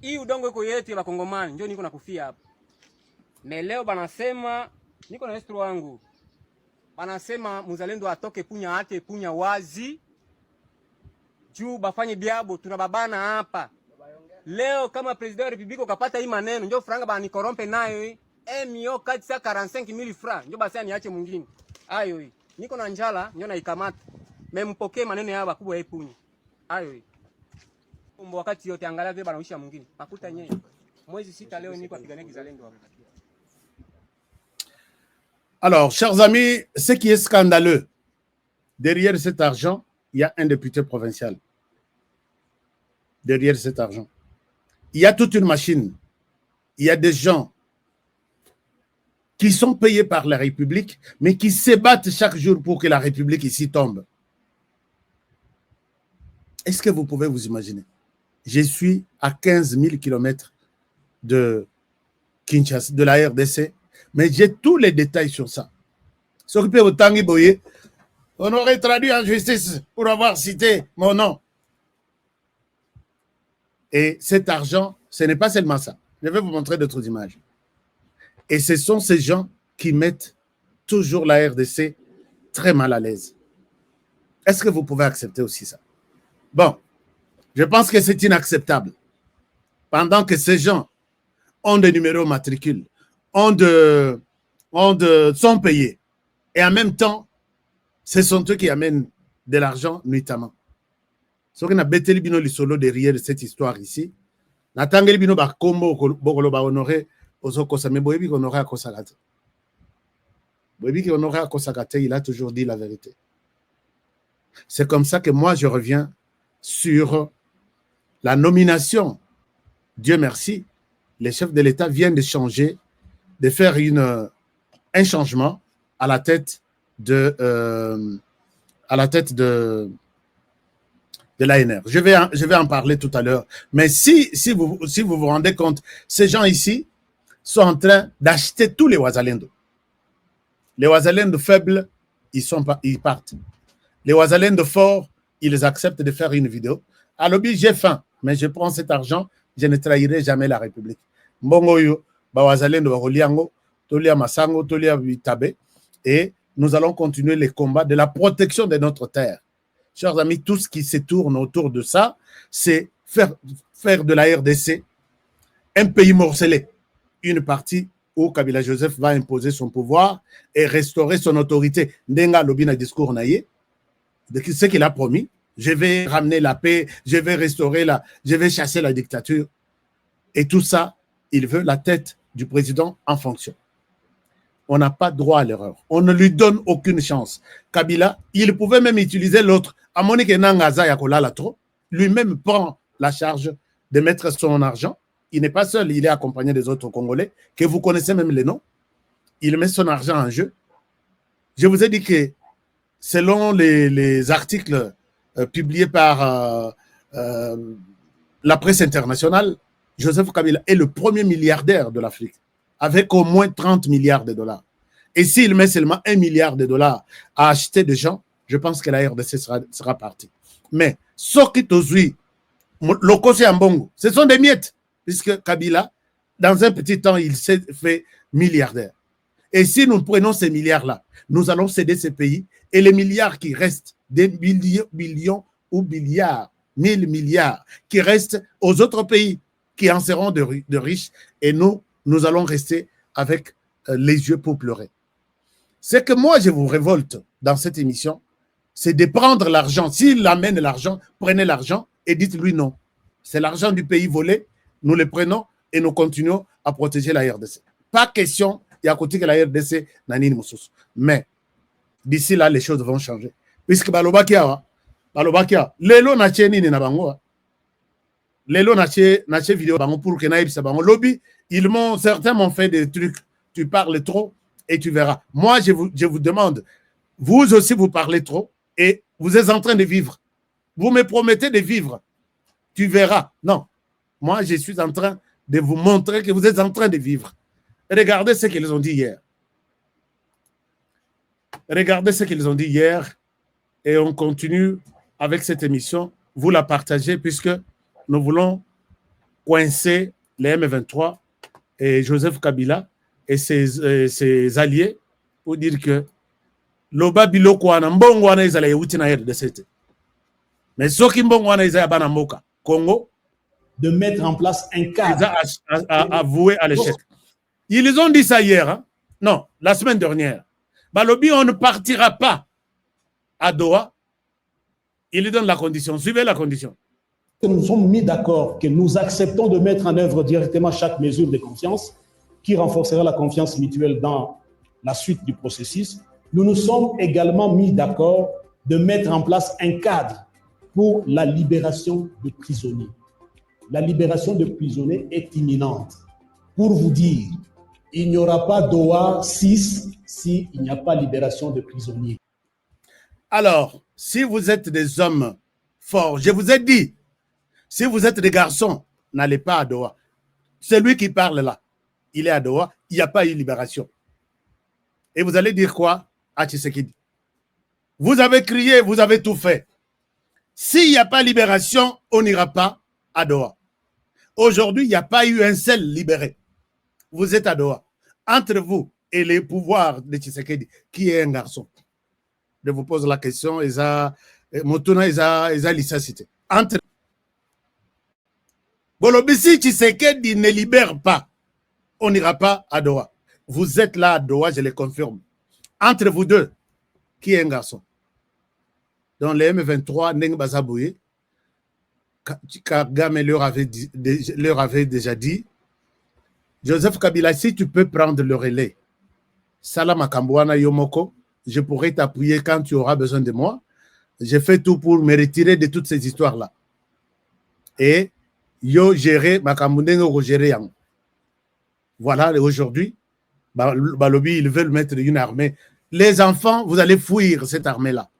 S9: hii udongo iko yetu ya Bakongomani ndio niko nakufia hapa. Mais leo banasema niko na estro wangu. Banasema mzalendo atoke Punya ate Punya wazi. Juu bafanye biabo tunababana hapa. Leo kama president Republique ukapata hii maneno ndio franga bani korompe nayo. MIO 445 000 francs ndio basi niache mwingine. Ayo hii. Niko na njala ndio naikamata. Mempokee maneno ya bakubwa ya Punya. Ayo hii. Wakati yote angalia vile banaisha mwingine. Makuta yenyewe. Mwezi 6 leo niko apigania kizalendo hapa.
S8: Alors, chers amis, ce qui est scandaleux, derrière cet argent, il y a un député provincial. Derrière cet argent. Il y a toute une machine. Il y a des gens qui sont payés par la République, mais qui se battent chaque jour pour que la République ici tombe. Est-ce que vous pouvez vous imaginer? Je suis à 15 000 km de Kinshasa, de la RDC, mais j'ai tous les détails sur ça. S'occuper au Tanguy Boye, on aurait traduit en justice pour avoir cité mon nom. Et cet argent, ce n'est pas seulement ça. Je vais vous montrer d'autres images. Et ce sont ces gens qui mettent toujours la RDC très mal à l'aise. Est-ce que vous pouvez accepter aussi ça? Bon, je pense que c'est inacceptable. Pendant que ces gens ont des numéros matricules, sont payés, et en même temps, ce sont eux qui amènent de l'argent nuitamment. Ce qu'on a bêté bino lisolo derrière cette histoire ici, natangeli bino ba kombo bokolo ba honoré ozokosa me boyebi honoré à Kosagate. Boyebi qui honoré à Kosagate, il a toujours dit la vérité. C'est comme ça que moi je reviens sur la nomination. Dieu merci, les chefs de l'État viennent de changer, de faire un changement à la tête de l'ANR. Je vais en parler tout à l'heure. Mais si vous vous rendez compte, ces gens ici sont en train d'acheter tous les Ouazalendo. Les Ouazalendo faibles, ils partent. Les Ouazalendo forts, ils acceptent de faire une vidéo. À l'objet, j'ai faim, mais je prends cet argent, je ne trahirai jamais la République. Mbongoyo, Ouazalendo, Roliango, Tolia Masango, Tolia Tabe, et nous allons continuer les combats de la protection de notre terre. Chers amis, tout ce qui se tourne autour de ça, c'est faire de la RDC un pays morcelé. Une partie où Kabila Joseph va imposer son pouvoir et restaurer son autorité. Ndenga Lobina discours naïe, de ce qu'il a promis. Je vais ramener la paix, je vais chasser la dictature. Et tout ça, il veut la tête du président en fonction. On n'a pas droit à l'erreur. On ne lui donne aucune chance. Kabila, il pouvait même utiliser l'autre. Lui-même prend la charge de mettre son argent. Il n'est pas seul, il est accompagné des autres Congolais, que vous connaissez même les noms. Il met son argent en jeu. Je vous ai dit que selon les articles publiés par la presse internationale, Joseph Kabila est le premier milliardaire de l'Afrique, avec au moins 30 milliards de dollars. Et s'il met seulement 1 milliard de dollars à acheter des gens, je pense que la RDC sera partie. Mais, Soki Tozui, Lokosi Ambongo, ce sont des miettes, puisque Kabila, dans un petit temps, il s'est fait milliardaire. Et si nous prenons ces milliards-là, nous allons céder ces pays, et les milliards qui restent, des millions ou milliards, 1000 milliards, qui restent aux autres pays, qui en seront de riches, et nous allons rester avec les yeux pour pleurer. C'est que moi, je vous révolte dans cette émission, c'est de prendre l'argent. S'il amène l'argent, prenez l'argent et dites-lui non. C'est l'argent du pays volé, nous le prenons et nous continuons à protéger la RDC. Pas question, il y a côté que la RDC n'a ni moussous. Mais d'ici là, les choses vont changer. Puisque Balobakia, Lelo n'a ni na bango. Lelo n'a vidéo bango pour que naïb sa bango. Lobby, certains m'ont fait des trucs. Tu parles trop et tu verras. Moi, je vous demande, vous aussi, vous parlez trop et vous êtes en train de vivre. Vous me promettez de vivre. Tu verras. Non. Moi, je suis en train de vous montrer que vous êtes en train de vivre. Regardez ce qu'ils ont dit hier. Regardez ce qu'ils ont dit hier et on continue avec cette émission. Vous la partagez puisque nous voulons coincer les M23 et Joseph Kabila et ses alliés pour dire que loba biloko wana mbongo wana ezala yeuti na RDC. Mais soki mbongo wana ezala bana mboka Congo
S11: de mettre en place un cadre
S8: avoué à l'échec. Ils ont dit ça hier, hein? Non, la semaine dernière. Balobi, on ne partira pas à Doha. Ils donnent la condition. Suivez la condition.
S11: Nous nous sommes mis d'accord que nous acceptons de mettre en œuvre directement chaque mesure de confiance qui renforcera la confiance mutuelle dans la suite du processus. Nous nous sommes également mis d'accord de mettre en place un cadre pour la libération des prisonniers. La libération des prisonniers est imminente. Pour vous dire, Il n'y aura pas Doha 6 s'il n'y a pas libération des prisonniers.
S8: Alors, si vous êtes des hommes forts, je vous ai dit, si vous êtes des garçons, n'allez pas à Doha. Celui qui parle là, il est à Doha, il n'y a pas eu libération. Et vous allez dire quoi à Tshisekedi? Vous avez crié, vous avez tout fait. S'il n'y a pas libération, on n'ira pas à Doha. Aujourd'hui, il n'y a pas eu un seul libéré. Vous êtes à Doha. Entre vous et les pouvoirs de Tshisekedi, qui est un garçon? Je vous pose la question, Motuna Eza Lissacité. Entre Bolobisi Tshisekedi ne libère pas, on n'ira pas à Doha. Vous êtes là à Doha, je le confirme. Entre vous deux, qui est un garçon? Dans les M23, Neng Bazabouye, Kagame leur avait déjà dit, Joseph Kabila, si tu peux prendre le relais, Salam Akambouana Yomoko, je pourrai t'appuyer quand tu auras besoin de moi. Je fais tout pour me retirer de toutes ces histoires-là. Et yo gérer Makambounengo gérer yang. Voilà, aujourd'hui, Balobi, ils veulent mettre une armée. Les enfants, vous allez fuir cette armée-là.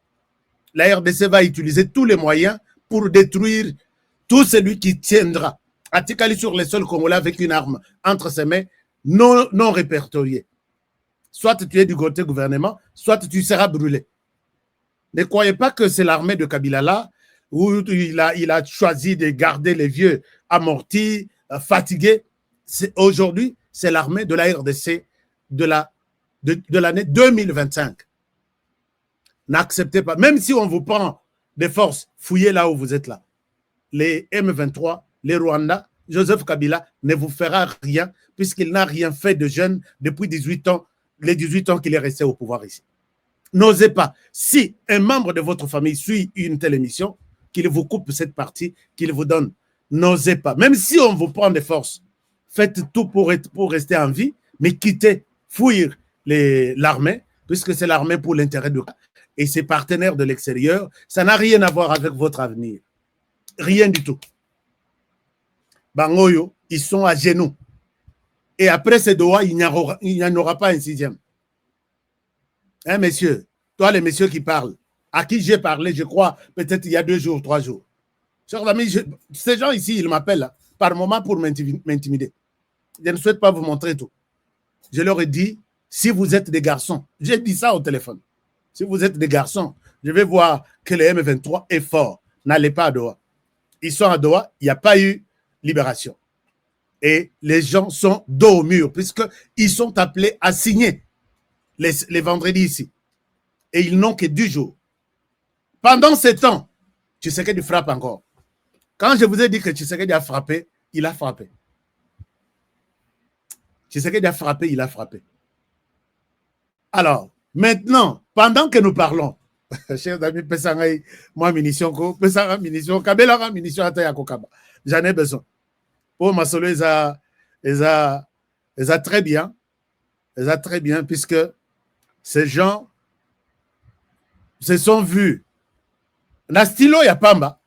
S8: La RDC va utiliser tous les moyens pour détruire tout celui qui tiendra à Tikali sur les sols congolais avec une arme entre ses mains non répertoriée. Soit tu es du côté gouvernement, soit tu seras brûlé. Ne croyez pas que c'est l'armée de Kabila là où il a choisi de garder les vieux amortis, fatigués. Aujourd'hui, c'est l'armée de la RDC de l'année 2025. N'acceptez pas. Même si on vous prend des forces, fouillez là où vous êtes là. Les M23, les Rwandais, Joseph Kabila ne vous fera rien puisqu'il n'a rien fait de jeune depuis 18 ans, les 18 ans qu'il est resté au pouvoir ici. N'osez pas. Si un membre de votre famille suit une telle émission, qu'il vous coupe cette partie, qu'il vous donne, n'osez pas. Même si on vous prend des forces, faites tout pour rester en vie, mais quittez, fuir l'armée, puisque c'est l'armée pour l'intérêt de et ses partenaires de l'extérieur, ça n'a rien à voir avec votre avenir. Rien du tout. Bangoyo, ils sont à genoux. Et après ces Doha, il n'y en aura pas un sixième. Hein, messieurs, toi, les messieurs qui parlent, à qui j'ai parlé, je crois, peut-être il y a 2 jours, 3 jours. Chers amis, ces gens ici, ils m'appellent par moment pour m'intimider. Je ne souhaite pas vous montrer tout. Je leur ai dit, si vous êtes des garçons, j'ai dit ça au téléphone. Si vous êtes des garçons, je vais voir que le M23 est fort. N'allez pas à Doha. Ils sont à Doha, il n'y a pas eu libération. Et les gens sont dos au mur, puisqu'ils sont appelés à signer les vendredis ici. Et ils n'ont que 10 jours. Pendant ce temps, Tshisekedi frappe encore. Quand je vous ai dit que Tshisekedi a frappé, il a frappé. Tshisekedi a frappé, il a frappé. Alors, maintenant, pendant que nous parlons, chers amis, moi, munition, Kabela, munition, j'en ai besoin. Pour ma solo, ils ont très bien, puisque ces gens se sont vus. Nastilo ya pamba,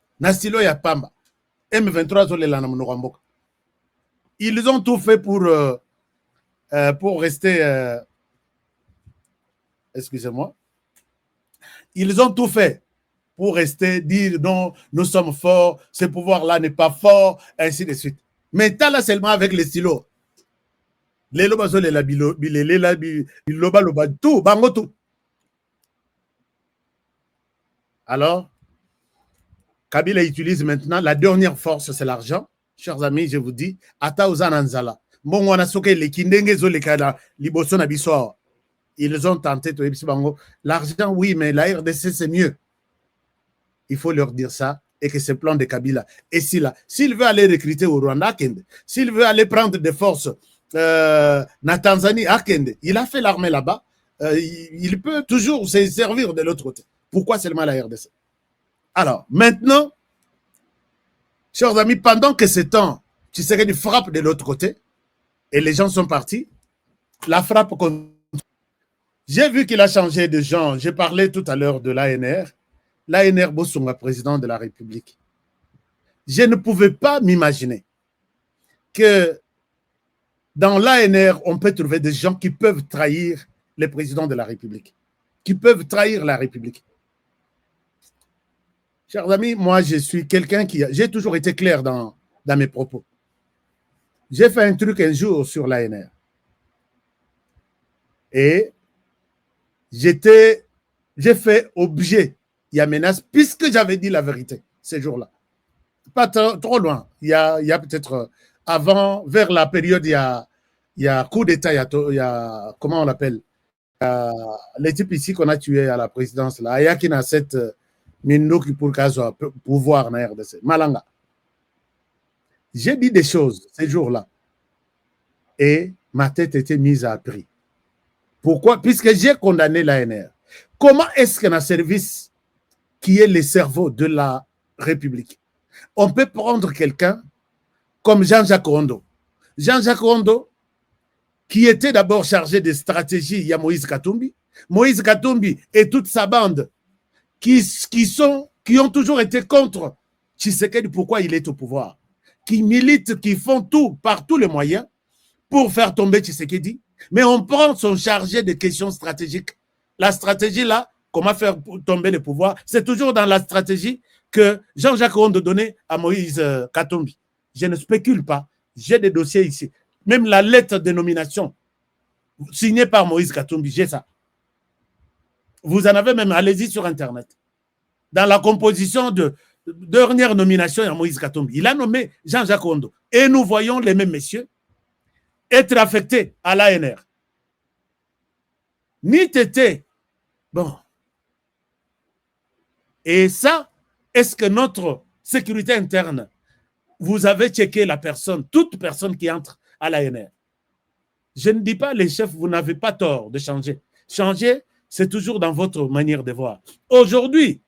S8: M23 ils ont tout fait pour rester. Excusez-moi. Ils ont tout fait pour rester, dire non, nous sommes forts, ce pouvoir-là n'est pas fort, ainsi de suite. Mais t'as là seulement avec les stylos. Les lobas, tout. Alors, Kabila utilise maintenant la dernière force, c'est l'argent. Chers amis, je vous dis, ata uzananzala. Bon, on a soké les kindenge zo les kada liboso na biso. Ils ont tenté de l'argent, oui, mais la RDC c'est mieux. Il faut leur dire ça et que ce plan de Kabila. Et s'il veut aller recruter au Rwanda, s'il veut aller prendre des forces na Tanzanie, il a fait l'armée là-bas. Il peut toujours se servir de l'autre côté. Pourquoi seulement la RDC? Alors, maintenant, chers amis, pendant que ce temps, tu serais une frappe de l'autre côté, et les gens sont partis, la frappe continue. J'ai vu qu'il a changé de genre. J'ai parlé tout à l'heure de l'ANR. L'ANR Bossonga, président de la République. Je ne pouvais pas m'imaginer que Dans l'ANR, on peut trouver des gens qui peuvent trahir le président de la République, qui peuvent trahir la République. Chers amis, moi, je suis quelqu'un qui... J'ai toujours été clair dans mes propos. J'ai fait un truc un jour sur l'ANR. Et j'ai fait objet, il y a menace, puisque j'avais dit la vérité ces jours-là. Pas trop loin. Il y a peut-être avant, vers la période, il y a coup d'État, il y a comment on l'appelle, les types ici qu'on a tués à la présidence, là, il y a qui n'a cette Mindo qui pour caso pouvoir na RDC. Malanga. J'ai dit des choses ces jours-là et ma tête était mise à prix. Pourquoi? Puisque j'ai condamné l'ANR. Comment est-ce qu'un service qui est le cerveau de la République, on peut prendre quelqu'un comme Jean-Jacques Rondo. Jean-Jacques Rondo, qui était d'abord chargé de stratégie, il y a Moïse Katumbi. Moïse Katumbi et toute sa bande qui ont toujours été contre Tshisekedi, pourquoi il est au pouvoir, qui militent, qui font tout par tous les moyens pour faire tomber Tshisekedi, mais on prend son chargé de questions stratégiques. La stratégie là, comment faire tomber le pouvoir, c'est toujours dans la stratégie que Jean-Jacques Rondo donnait à Moïse Katumbi. Je ne spécule pas, j'ai des dossiers ici. Même la lettre de nomination signée par Moïse Katumbi, j'ai ça. Vous en avez même, allez-y sur Internet. Dans la composition de dernière nomination à Moïse Katumbi, il a nommé Jean-Jacques Rondo. Et nous voyons les mêmes messieurs être affectés à l'ANR. Ni tété. Bon. Et ça, est-ce que notre sécurité interne, vous avez checké la personne, toute personne qui entre à l'ANR? Je ne dis pas les chefs, vous n'avez pas tort de changer. Changer, c'est toujours dans votre manière de voir. Aujourd'hui,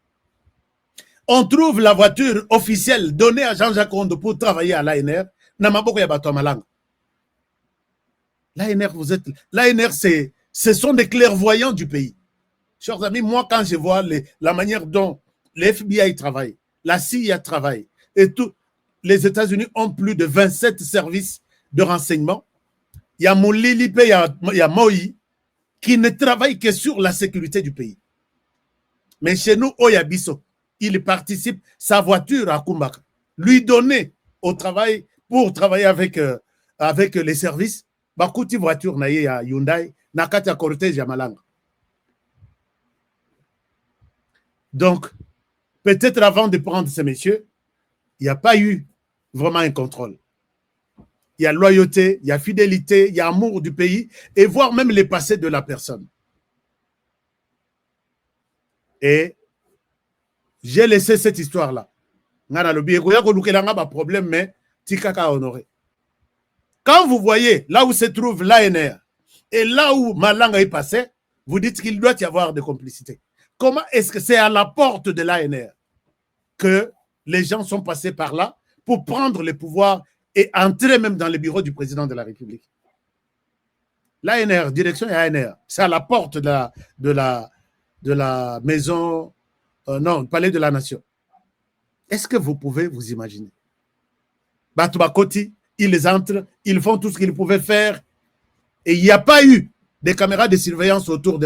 S8: on trouve la voiture officielle donnée à Jean-Jacques Rondo pour travailler à l'ANR. L'ANR, l'ANR, ce sont des clairvoyants du pays. Chers amis, moi, quand je vois la manière dont le FBI travaille, la CIA travaille, et tout, les États-Unis ont plus de 27 services de renseignement. Il y a Moulilipe, il y a Moï, qui ne travaille que sur la sécurité du pays. Mais chez nous, Oyabiso, il participe, sa voiture à Kumbaka, lui donner au travail, pour travailler avec les services, Bakuti voiture na ya Hyundai, nakati ya cortège ya Malanga. Donc, peut-être avant de prendre ces messieurs, il n'y a pas eu vraiment un contrôle. Il y a loyauté, il y a fidélité, il y a amour du pays, et voir même les passés de la personne. Et j'ai laissé cette histoire-là. Problème, mais Tikaka honoré. Quand vous voyez là où se trouve l'ANR et là où Malanga est passé, vous dites qu'il doit y avoir des complicités. Comment est-ce que c'est à la porte de l'ANR que les gens sont passés par là pour prendre le pouvoir et entrer même dans le bureau du président de la République? L'ANR, direction ANR, c'est à la porte de la maison, non, palais de la nation. Est-ce que vous pouvez vous imaginer? Batubakoti, ils entrent, ils font tout ce qu'ils pouvaient faire et il n'y a pas eu de caméras de surveillance autour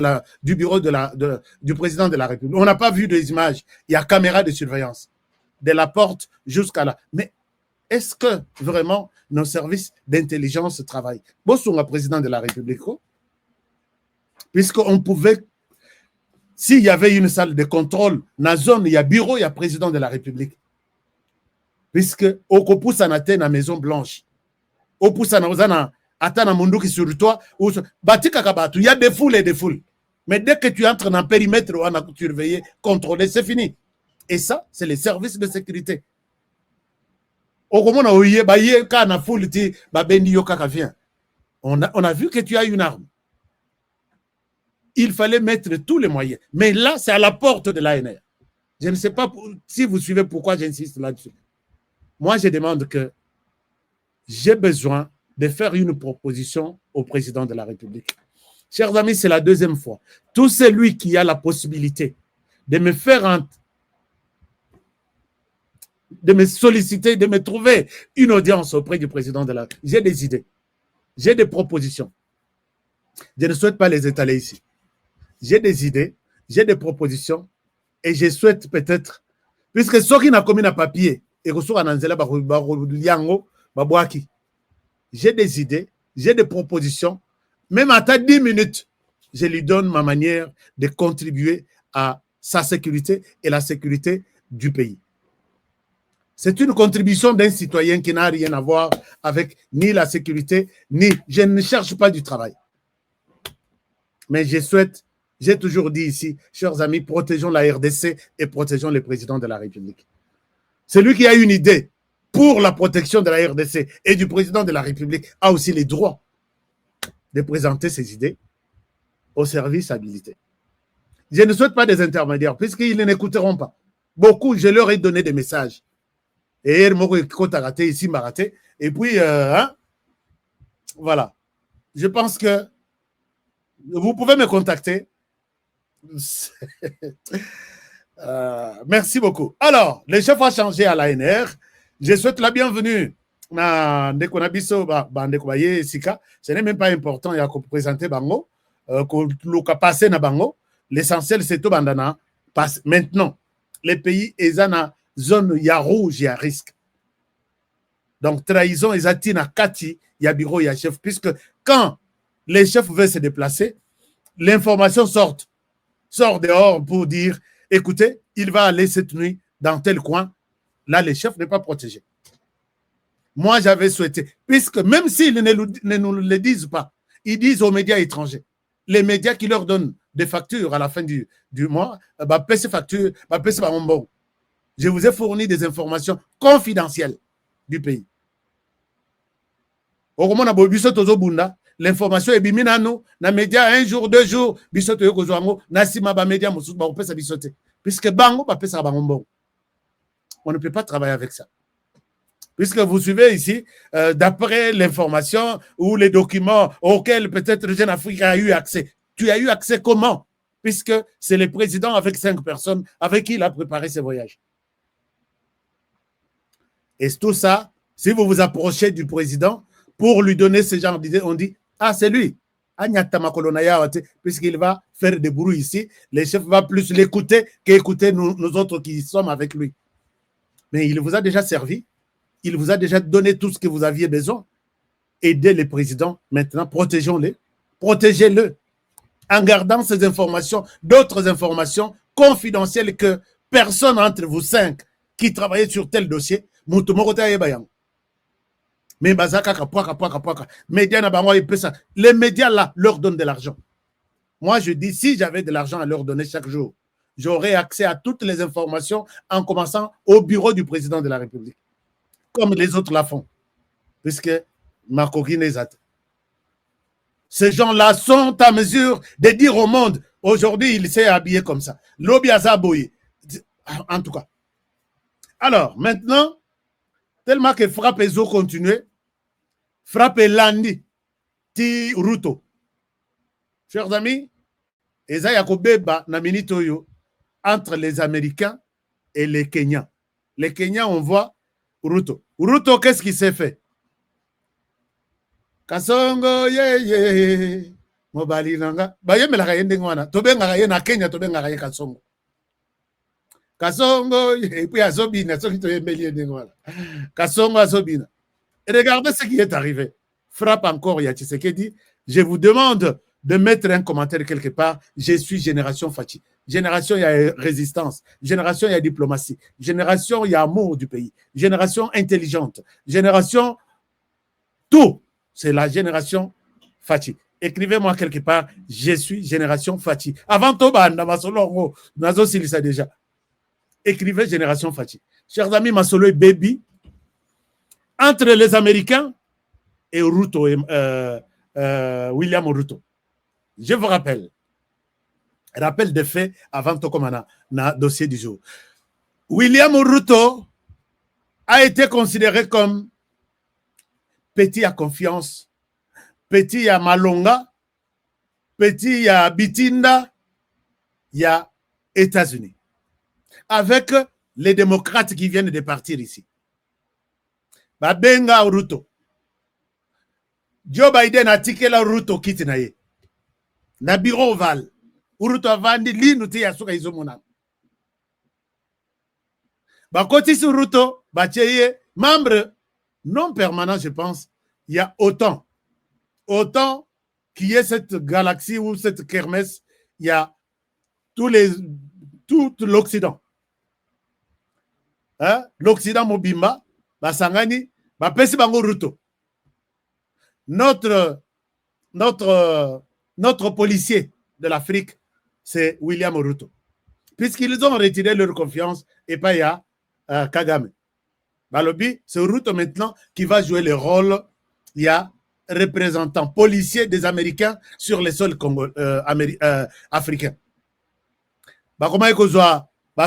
S8: du bureau du président de la République. On n'a pas vu des images. Il y a caméras de surveillance de la porte jusqu'à là. Mais est-ce que vraiment nos services d'intelligence travaillent? Bon, sur le président de la République, puisqu'on pouvait, s'il y avait une salle de contrôle, dans la zone, il y a bureau, il y a président de la République. Puisque au Kopoussa na la Maison Blanche, au Poussa na Atana Munduki sur toi, Batika Kabatu, il y a des foules et des foules. Mais dès que tu entres dans le périmètre, on a surveillé, contrôlé, c'est fini. Et ça, c'est les services de sécurité. On a vu que tu as une arme. Il fallait mettre tous les moyens. Mais là, c'est à la porte de l'ANR. Je ne sais pas si vous suivez pourquoi j'insiste là-dessus. Moi, je demande que j'ai besoin de faire une proposition au président de la République. Chers amis, c'est la deuxième fois. Tout celui qui a la possibilité de me faire de me solliciter, de me trouver une audience auprès du président de la République. J'ai des idées. j'ai des propositions. Je ne souhaite pas les étaler ici. J'ai des idées, j'ai des propositions et je souhaite peut-être, puisque ceux qui n'ont commis un papier et j'ai des idées, j'ai des propositions, même à 10 minutes, je lui donne ma manière de contribuer à sa sécurité et la sécurité du pays. C'est une contribution d'un citoyen qui n'a rien à voir avec ni la sécurité, ni... Je ne cherche pas du travail. Mais je souhaite, j'ai toujours dit ici, chers amis, protégeons la RDC et protégeons le président de la République. Celui qui a une idée pour la protection de la RDC et du président de la République a aussi les droits de présenter ses idées au service habilité. Je ne souhaite pas des intermédiaires puisqu'ils n'écouteront pas. Beaucoup, je leur ai donné des messages. Et ici, et puis, voilà. Je pense que vous pouvez me contacter. Merci beaucoup. Alors, le chef a changé à l'ANR. Je souhaite la bienvenue. Ce n'est même pas important, il y a qu'on présenter Bango, qu'on passe na Bango. L'essentiel, c'est tout bandana. Maintenant, les pays, ils ont une zone, il y a rouge, il y a risque. Donc, trahison, ils ont à Kati, il y a bureau, il y a chef. Puisque quand les chefs veulent se déplacer, l'information sort dehors pour dire, écoutez, il va aller cette nuit dans tel coin. Là, les chefs n'est pas protégé. Moi, j'avais souhaité, puisque même s'ils ne nous le disent pas, ils disent aux médias étrangers, les médias qui leur donnent des factures à la fin du mois, factures, je vous ai fourni des informations confidentielles du pays. L'information est biminano, na média un jour, 2 jours, bisoto yoko zoango, na sima ba média mosusu ba opesa bisote. Puisque bango ba pesa ba ngombo. On ne peut pas travailler avec ça. Puisque vous suivez ici, d'après l'information ou les documents auxquels peut-être Jeune Afrique a eu accès. Tu as eu accès comment? Puisque c'est le président avec 5 personnes avec qui il a préparé ses voyages. Et tout ça, si vous vous approchez du président pour lui donner ce genre d'idées, on dit, ah, c'est lui. Puisqu'il va faire des bruits ici, les chefs vont plus l'écouter qu'écouter nous autres qui sommes avec lui. Mais il vous a déjà servi. Il vous a déjà donné tout ce que vous aviez besoin. Aidez les présidents. Maintenant, protégeons-les. Protégez-le. En gardant ces informations, d'autres informations confidentielles que personne entre vous 5 qui travaillait sur tel dossier, mais les médias là leur donnent de l'argent. Moi, je dis, si j'avais de l'argent à leur donner chaque jour, j'aurais accès à toutes les informations en commençant au bureau du président de la République, comme les autres la font, puisque ma coquine est zate. Ces gens-là sont à mesure de dire au monde, aujourd'hui, il s'est habillé comme ça. Lobby Azaboye. En tout cas. Alors, maintenant, tellement que frappe Ezo continue, frappe Landi, ti Ruto. Chers amis, Eza Yakobeba na minitoyo entre les Américains et les Kenyans. Les Kenyans, on voit Ruto. Ruto, qu'est-ce qu'il s'est fait? Kasongo, ye. Mobali nanga. Baye me la kayende ngwana. Tobenga kaye na Kenya, tobenga kaye Kasongo. Kasongo, et puis Azobina, ceux qui te embellir ngwana. Kasongo Azobina. Et regardez ce qui est arrivé. Frappe encore ya Tshisekedi. Je vous demande de mettre un commentaire quelque part. Je suis génération Fachi. Génération, il y a résistance. Génération, il y a diplomatie. Génération, il y a amour du pays. Génération intelligente. Génération, tout. C'est la génération Fachi. Écrivez-moi quelque part, je suis génération Fachi. Avant Toba, Namasolo, Nazo Silisa déjà. Écrivez génération Fachi. Chers amis, Masolo et Baby, entre les Américains et Ruto, William Ruto. Je vous rappelle des faits avant Tokomana, na dossier du jour. William Ruto a été considéré comme petit à confiance, petit à Malonga, petit à Bitinda, il y a États-Unis. Avec les démocrates qui viennent de partir ici. Babenga Ruto. Joe Biden a tiqué la route au kit naye. Na bureau oval. Route avandi li nuti ya suka izomona. Ba koti sur route ba tcheye membre non permanent je pense. Il y a autant qu'il y ait cette galaxie ou cette kermesse, il y a tout l'Occident. Hein? L'Occident mobimba, ba sangani, ba pesi bango ruto. Notre policier de l'Afrique, c'est William Ruto. Puisqu'ils ont retiré leur confiance et pas il y a Kagame. Balobi, c'est Ruto maintenant qui va jouer le rôle. Il y a représentant policier des Américains sur les sols africains. Comment est-ce que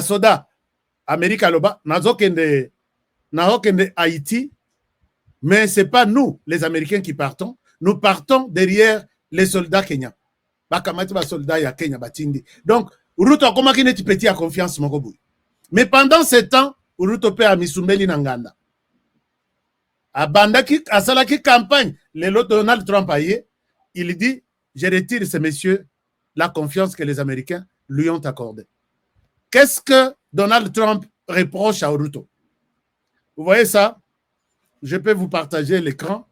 S8: soda Amérique aloba nazokende Haïti, mais c'est pas nous les Américains qui partons. Nous partons derrière les soldats kenyans. Bakamati ba soldats ya Kenya batindi. Donc Ruto comment qui n'est petit à confiance mokobu. Mais pendant ce temps Ruto pe a misumbeli nanganda. Abandaki asalaki campagne le lot Donald Trump aye, il dit je retire ces messieurs la confiance que les Américains lui ont accordée. Qu'est-ce que Donald Trump reproche à Ruto? Vous voyez ça? Je peux vous partager l'écran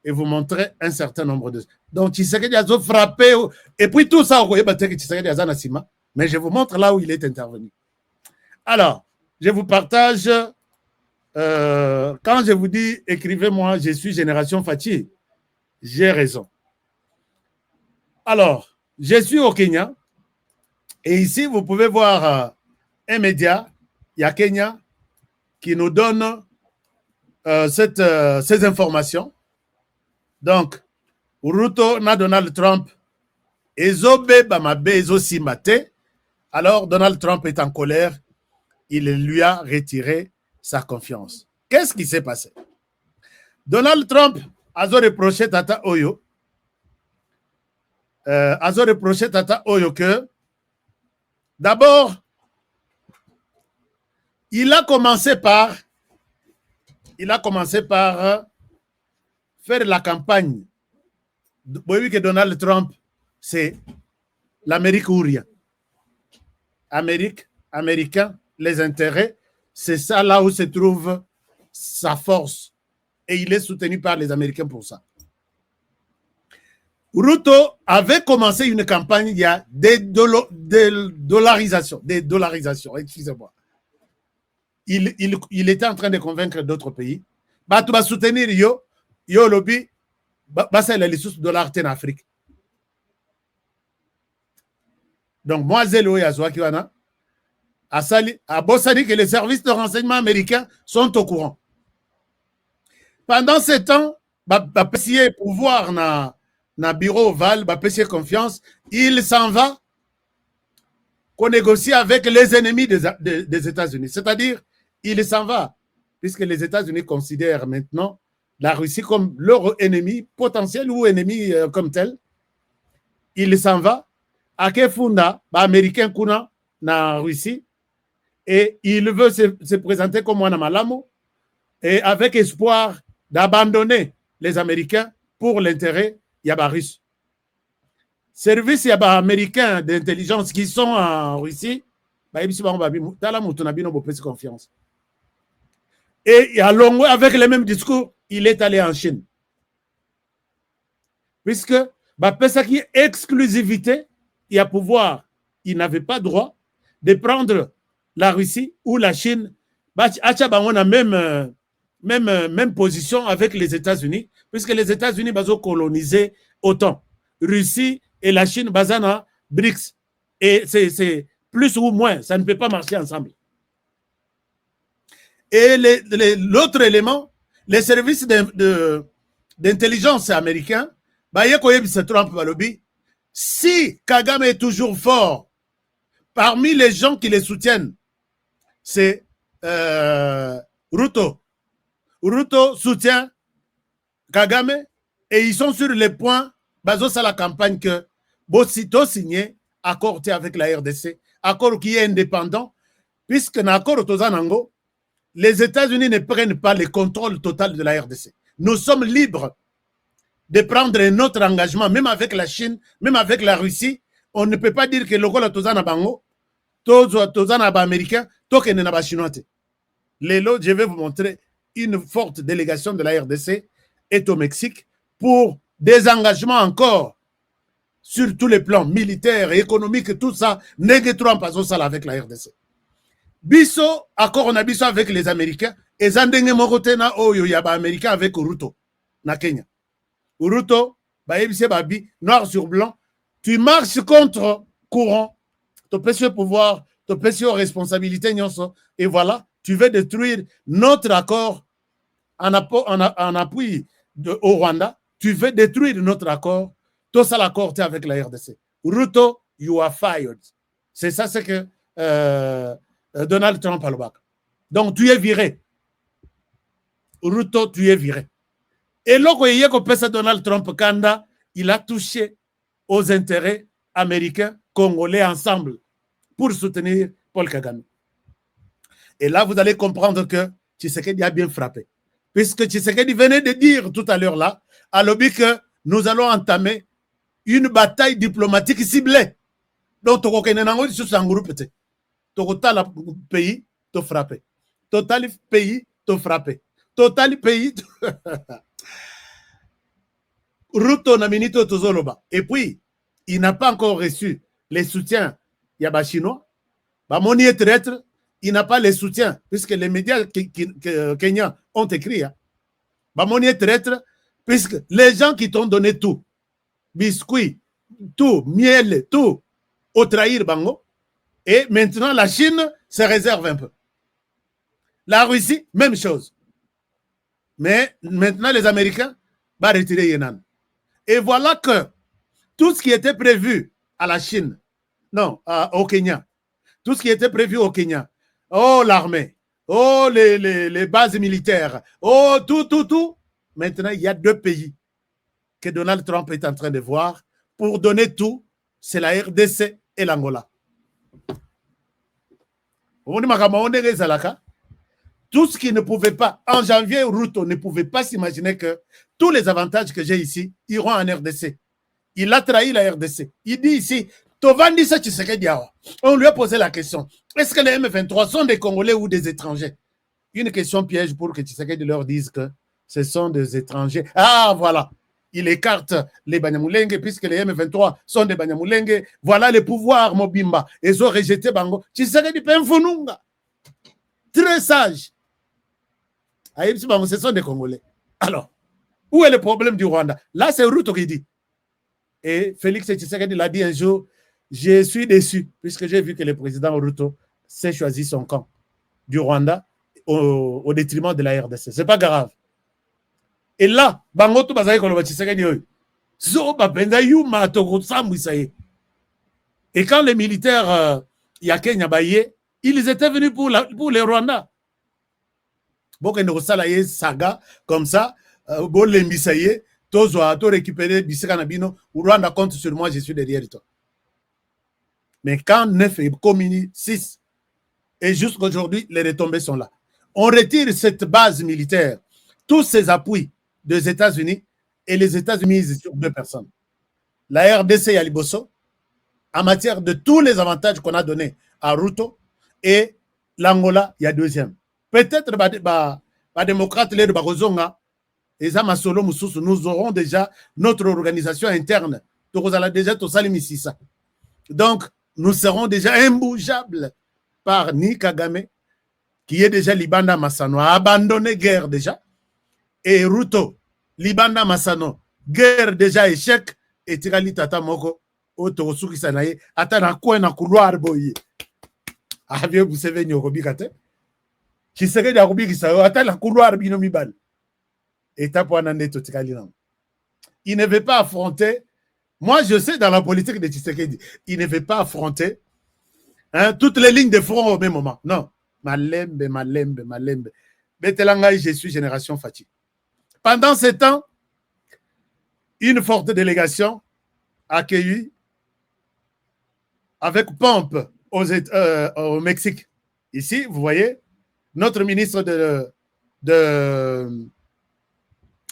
S8: et vous montrer un certain nombre de... Donc Tshisekedi a frappé et puis tout ça mais je vous montre là où il est intervenu. Alors, je vous partage quand je vous dis écrivez-moi, je suis génération Fachi, j'ai raison. Alors, je suis au Kenya et ici vous pouvez voir un média, il y a Kenya qui nous donne ces informations. Donc, Ruto na Donald Trump ezobe bamabe ezosimate. Alors Donald Trump est en colère, il lui a retiré sa confiance. Qu'est-ce qui s'est passé? Donald Trump a reproché Tata Oyo que d'abord il a commencé par faire la campagne. Vous voyez que Donald Trump, c'est l'Amérique ou rien. Américain, les intérêts, c'est ça là où se trouve sa force. Et il est soutenu par les Américains pour ça. Ruto avait commencé une campagne, il y a des dollarisations, excusez-moi. Il était en train de convaincre d'autres pays. Bah, tu vas soutenir yo lobby, bah, c'est les $, en Afrique. Donc, moi, Zélo et Azwa Kiwana, à Bossani, que les services de renseignement américains sont au courant. Pendant ce temps, bah, pessier pouvoir na bureau Oval, bah, pessier confiance, il s'en va qu'on négocie avec les ennemis des États-Unis. C'est-à-dire, il s'en va, puisque les États-Unis considèrent maintenant la Russie comme leur ennemi potentiel ou ennemi comme tel. Il s'en va à Kefunda, américain kuna na Russie, et il veut se présenter comme un Malamo, et avec espoir d'abandonner les Américains pour l'intérêt yaba russe. Service yaba américain d'intelligence qui sont en Russie, confiance. Et à long avec les mêmes discours, il est allé en Chine. Puisque qui est exclusivité, il y a pouvoir, il n'avait pas droit de prendre la Russie ou la Chine. On a même position avec les États-Unis, puisque les États-Unis ont colonisé autant. Russie et la Chine, bazana BRICS. Et c'est plus ou moins, ça ne peut pas marcher ensemble. Et l'autre élément, les services d'intelligence américains, si Kagame est toujours fort, parmi les gens qui les soutiennent, c'est Ruto. Ruto soutient Kagame et ils sont sur le point, basés sur la campagne que Bossito signé accord avec la RDC, accord qui est indépendant, puisque dans l'accord Tozanango, les États-Unis ne prennent pas le contrôle total de la RDC. Nous sommes libres de prendre un autre engagement, même avec la Chine, même avec la Russie. On ne peut pas dire que le Lokola Tozana Bango, Tozana Américain, Tokene Naba Chinois. Lélo, je vais vous montrer une forte délégation de la RDC est au Mexique pour des engagements encore sur tous les plans militaires et économiques, tout ça, Negetron Paso Sala avec la RDC. Biso, accord on a biso avec les Américains, et Zandenge Morotena Oyo Yaba Américain avec Uruto, na Kenya. Uruto, Baebise Babi, noir sur blanc, tu marches contre courant, tu peux sur pouvoir, tu peux sur responsabilité, et voilà, tu veux détruire notre accord en appui au Rwanda, tu veux détruire notre accord, tout ça l'accord avec la RDC. Ruto, you are fired. C'est ça, c'est que Donald Trump a le bac. Donc, tu es viré. Ruto, tu es viré. Et là, quand Donald Trump, Kanda, il a touché aux intérêts américains, congolais ensemble pour soutenir Paul Kagame. Et là, vous allez comprendre que Tshisekedi a bien frappé. Puisque Tshisekedi venait de dire tout à l'heure là, à l'objet que nous allons entamer une bataille diplomatique ciblée. Donc, tu connais sur un groupe. Total pays, te frapper. Total pays, te frapper. Total pays. Ruto na minito tozoloba. Et puis, il n'a pas encore reçu les soutiens yaba chinois. Moni est traître, il n'a pas les soutiens, puisque les médias kenyans ont écrit. Moni est traître, puisque les gens qui t'ont donné tout, biscuits, tout, miel, tout, au trahir bango. Et maintenant, la Chine se réserve un peu. La Russie, même chose. Mais maintenant, les Américains vont retirer Yenan. Et voilà que tout ce qui était prévu à la Chine, non, au Kenya, tout ce qui était prévu au Kenya, oh l'armée, oh les bases militaires, oh tout, maintenant, il y a 2 pays que Donald Trump est en train de voir pour donner tout, c'est la RDC et l'Angola. Tout ce qui ne pouvait pas, en janvier, Ruto ne pouvait pas s'imaginer que tous les avantages que j'ai ici iront en RDC. Il a trahi la RDC. Il dit ici, on lui a posé la question, est-ce que les M23 sont des Congolais ou des étrangers? Une question piège pour que Tshisekedi leur dise que ce sont des étrangers. Ah, voilà. Il écarte les Banyamulenge puisque les M23 sont des Banyamulenge. Voilà le pouvoir Mobimba. Ils ont rejeté Bango. Tshisekedi Penfununga. Très sage. Ce sont des Congolais. Alors, où est le problème du Rwanda? Là, c'est Ruto qui dit. Et Félix Tshisekedi l'a dit un jour, je suis déçu puisque j'ai vu que le président Ruto s'est choisi son camp du Rwanda au détriment de la RDC. C'est pas grave. Et là, Bangoto Bazaï Koloba Tshisekedi, et quand les militaires Kenya Baye, ils étaient venus pour les Rwandais. Bon, que nous salaye saga comme ça, bon les misaye, tous ont récupéré Biseka Nabino, ou Rwanda compte sur moi, je suis derrière toi. Mais quand 9 est communis 6, et jusqu'aujourd'hui, les retombées sont là. On retire cette base militaire, tous ces appuis des États-Unis, et les États-Unis misent sur 2 personnes. La RDC et Aliboso, en matière de tous les avantages qu'on a donnés à Ruto, et l'Angola, il y a 2e. Peut-être les démocrates, les Barozonga, et Zamasolo Moussous, nous aurons déjà notre organisation interne. Donc, vous allez déjà tout ça. Donc, nous serons déjà imbougeables par Ni Kagame, qui est déjà Libanda Massano, a abandonné guerre déjà. Et Ruto, Libanda Massano, guerre déjà échec, et Tirali Tata Moko, Otosuki Sanaye, Atana Kouena couloir boye. Aviez vous savez, Nyokobikate? Qui serait d'Arubi qui s'est atteint la couloir binomibal. Et tapoanande totikalina. Il ne veut pas affronter. Moi, je sais dans la politique de Tshisekedi, il ne veut pas affronter toutes les lignes de front au même moment. Non. Malembe. Betelanga, je suis génération Fati. Pendant ce temps, une forte délégation accueillie avec pompe au Mexique. Ici, vous voyez, notre ministre de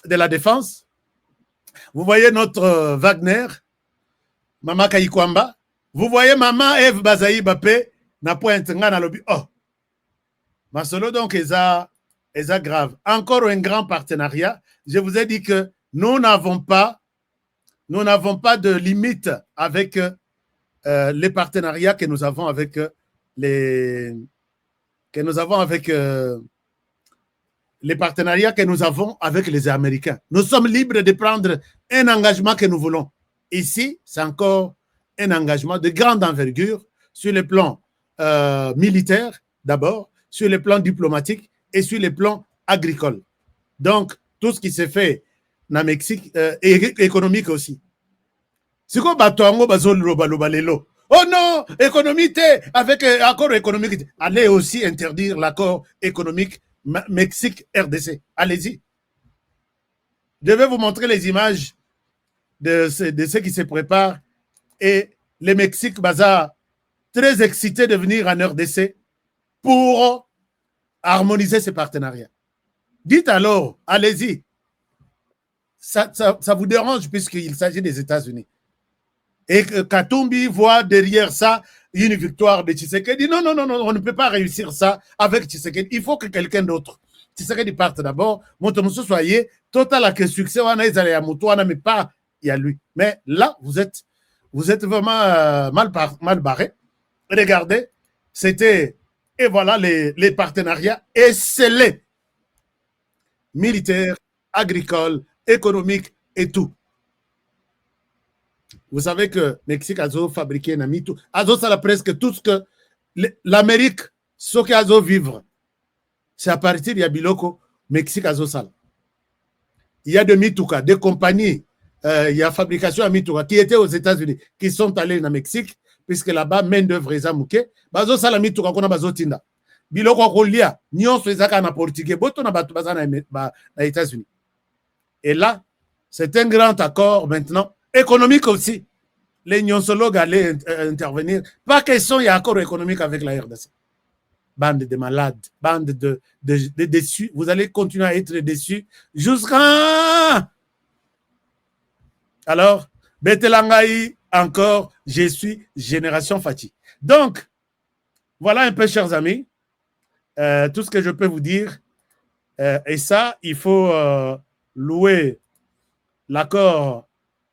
S8: la Défense, Vous voyez notre Wagner, Mama Kayikwamba. Vous voyez Maman Eve Bazaï Bapé, na pointe na lobby. Oh, Masolo donc est grave. Encore un grand partenariat. Je vous ai dit que nous n'avons pas de limite avec les partenariats que nous avons avec les partenariats que nous avons avec les Américains. Nous sommes libres de prendre un engagement que nous voulons. Ici, c'est encore un engagement de grande envergure sur le plan militaire d'abord, sur le plan diplomatique et sur le plan agricole. Donc, tout ce qui s'est fait dans le Mexique, économique aussi. C'est quoi Batoango Bazol Lobalelo? Oh non, économique, avec accord économique. Allez aussi interdire l'accord économique Mexique-RDC. Allez-y. Je vais vous montrer les images de ce qui se prépare. Et le Mexique, Baza, très excité de venir en RDC pour harmoniser ces partenariats. Dites alors, allez-y. Ça vous dérange puisqu'il s'agit des États-Unis. Et que Katumbi voit derrière ça une victoire de Tshisekedi. Non, on ne peut pas réussir ça avec Tshisekedi. Il faut que quelqu'un d'autre. Tshisekedi parte d'abord. Montomoso soyez total à que succès, on a Isaïe Moutou, mais pas il y a lui. Mais là, vous êtes vraiment mal barré. Regardez, c'était, et voilà les partenariats scellés. Militaires, agricoles, économiques et tout. Vous savez que le Mexique a fabriqué un ami tout. Ça a presque tout ce que l'Amérique, ce qu'il a vivre, c'est à partir de Biloko, Mexique a ça. Il y a des Mituka, des compagnies, il y a fabrication à Mituka qui étaient aux États-Unis, qui sont allés au Mexique, puisque là-bas, main d'œuvre est amouké. Bazo sala Mituka qu'on a bazo tinda. Biloko kolia, nyon soezaka na portugais, boto na batu baza na États-Unis. Et là, c'est un grand accord maintenant. Économique aussi. Les nyonsologues allaient intervenir. Pas question, il y a accord économique avec la RDC. Bande de malades, bande de déçus. Vous allez continuer à être déçus jusqu'à... Alors, Betelangaï, encore, je suis génération Fati. Donc, voilà un peu, chers amis, tout ce que je peux vous dire. Et ça, il faut louer l'accord,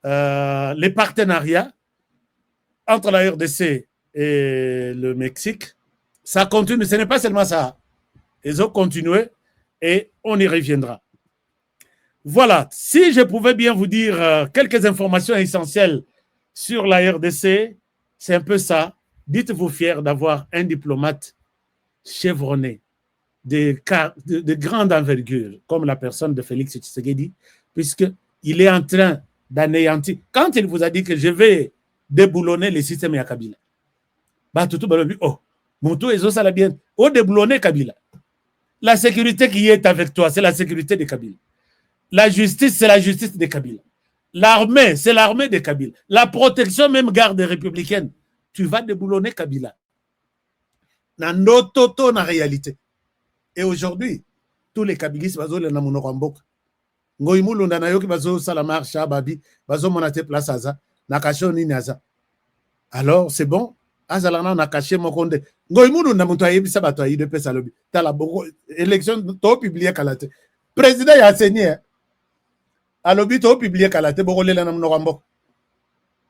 S8: les partenariats entre la RDC et le Mexique. Ça continue, ce n'est pas seulement ça. Ils ont continué et on y reviendra. Voilà, si je pouvais bien vous dire quelques informations essentielles sur la RDC, c'est un peu ça. Dites-vous fiers d'avoir un diplomate chevronné, de grande envergure, comme la personne de Félix Tshisekedi, puisqu'il est en train d'anéantir. Quand il vous a dit que je vais déboulonner le système à Kabila, Moutou et Zosa la bien, déboulonner Kabila. La sécurité qui est avec toi, c'est la sécurité de Kabila. La justice, c'est la justice de Kabila. L'armée, c'est l'armée de Kabila. La protection, même garde républicaine, tu vas déboulonner Kabila. Dans notre réalité. Et aujourd'hui, tous les Kabilistes, ils sont dans Rambok. Ngoimulu na nayoki bazo salamar shababi bazo monate place aza nakasho nini aza. Alors c'est bon, azalana nakaché mokonde. Ngoimulu na muto ayebisa bato ayi de pesa lobi. Tala boko élection to publier kalate. Président ya enseigné. Alobi to publier kalate boko lela na mnorambok.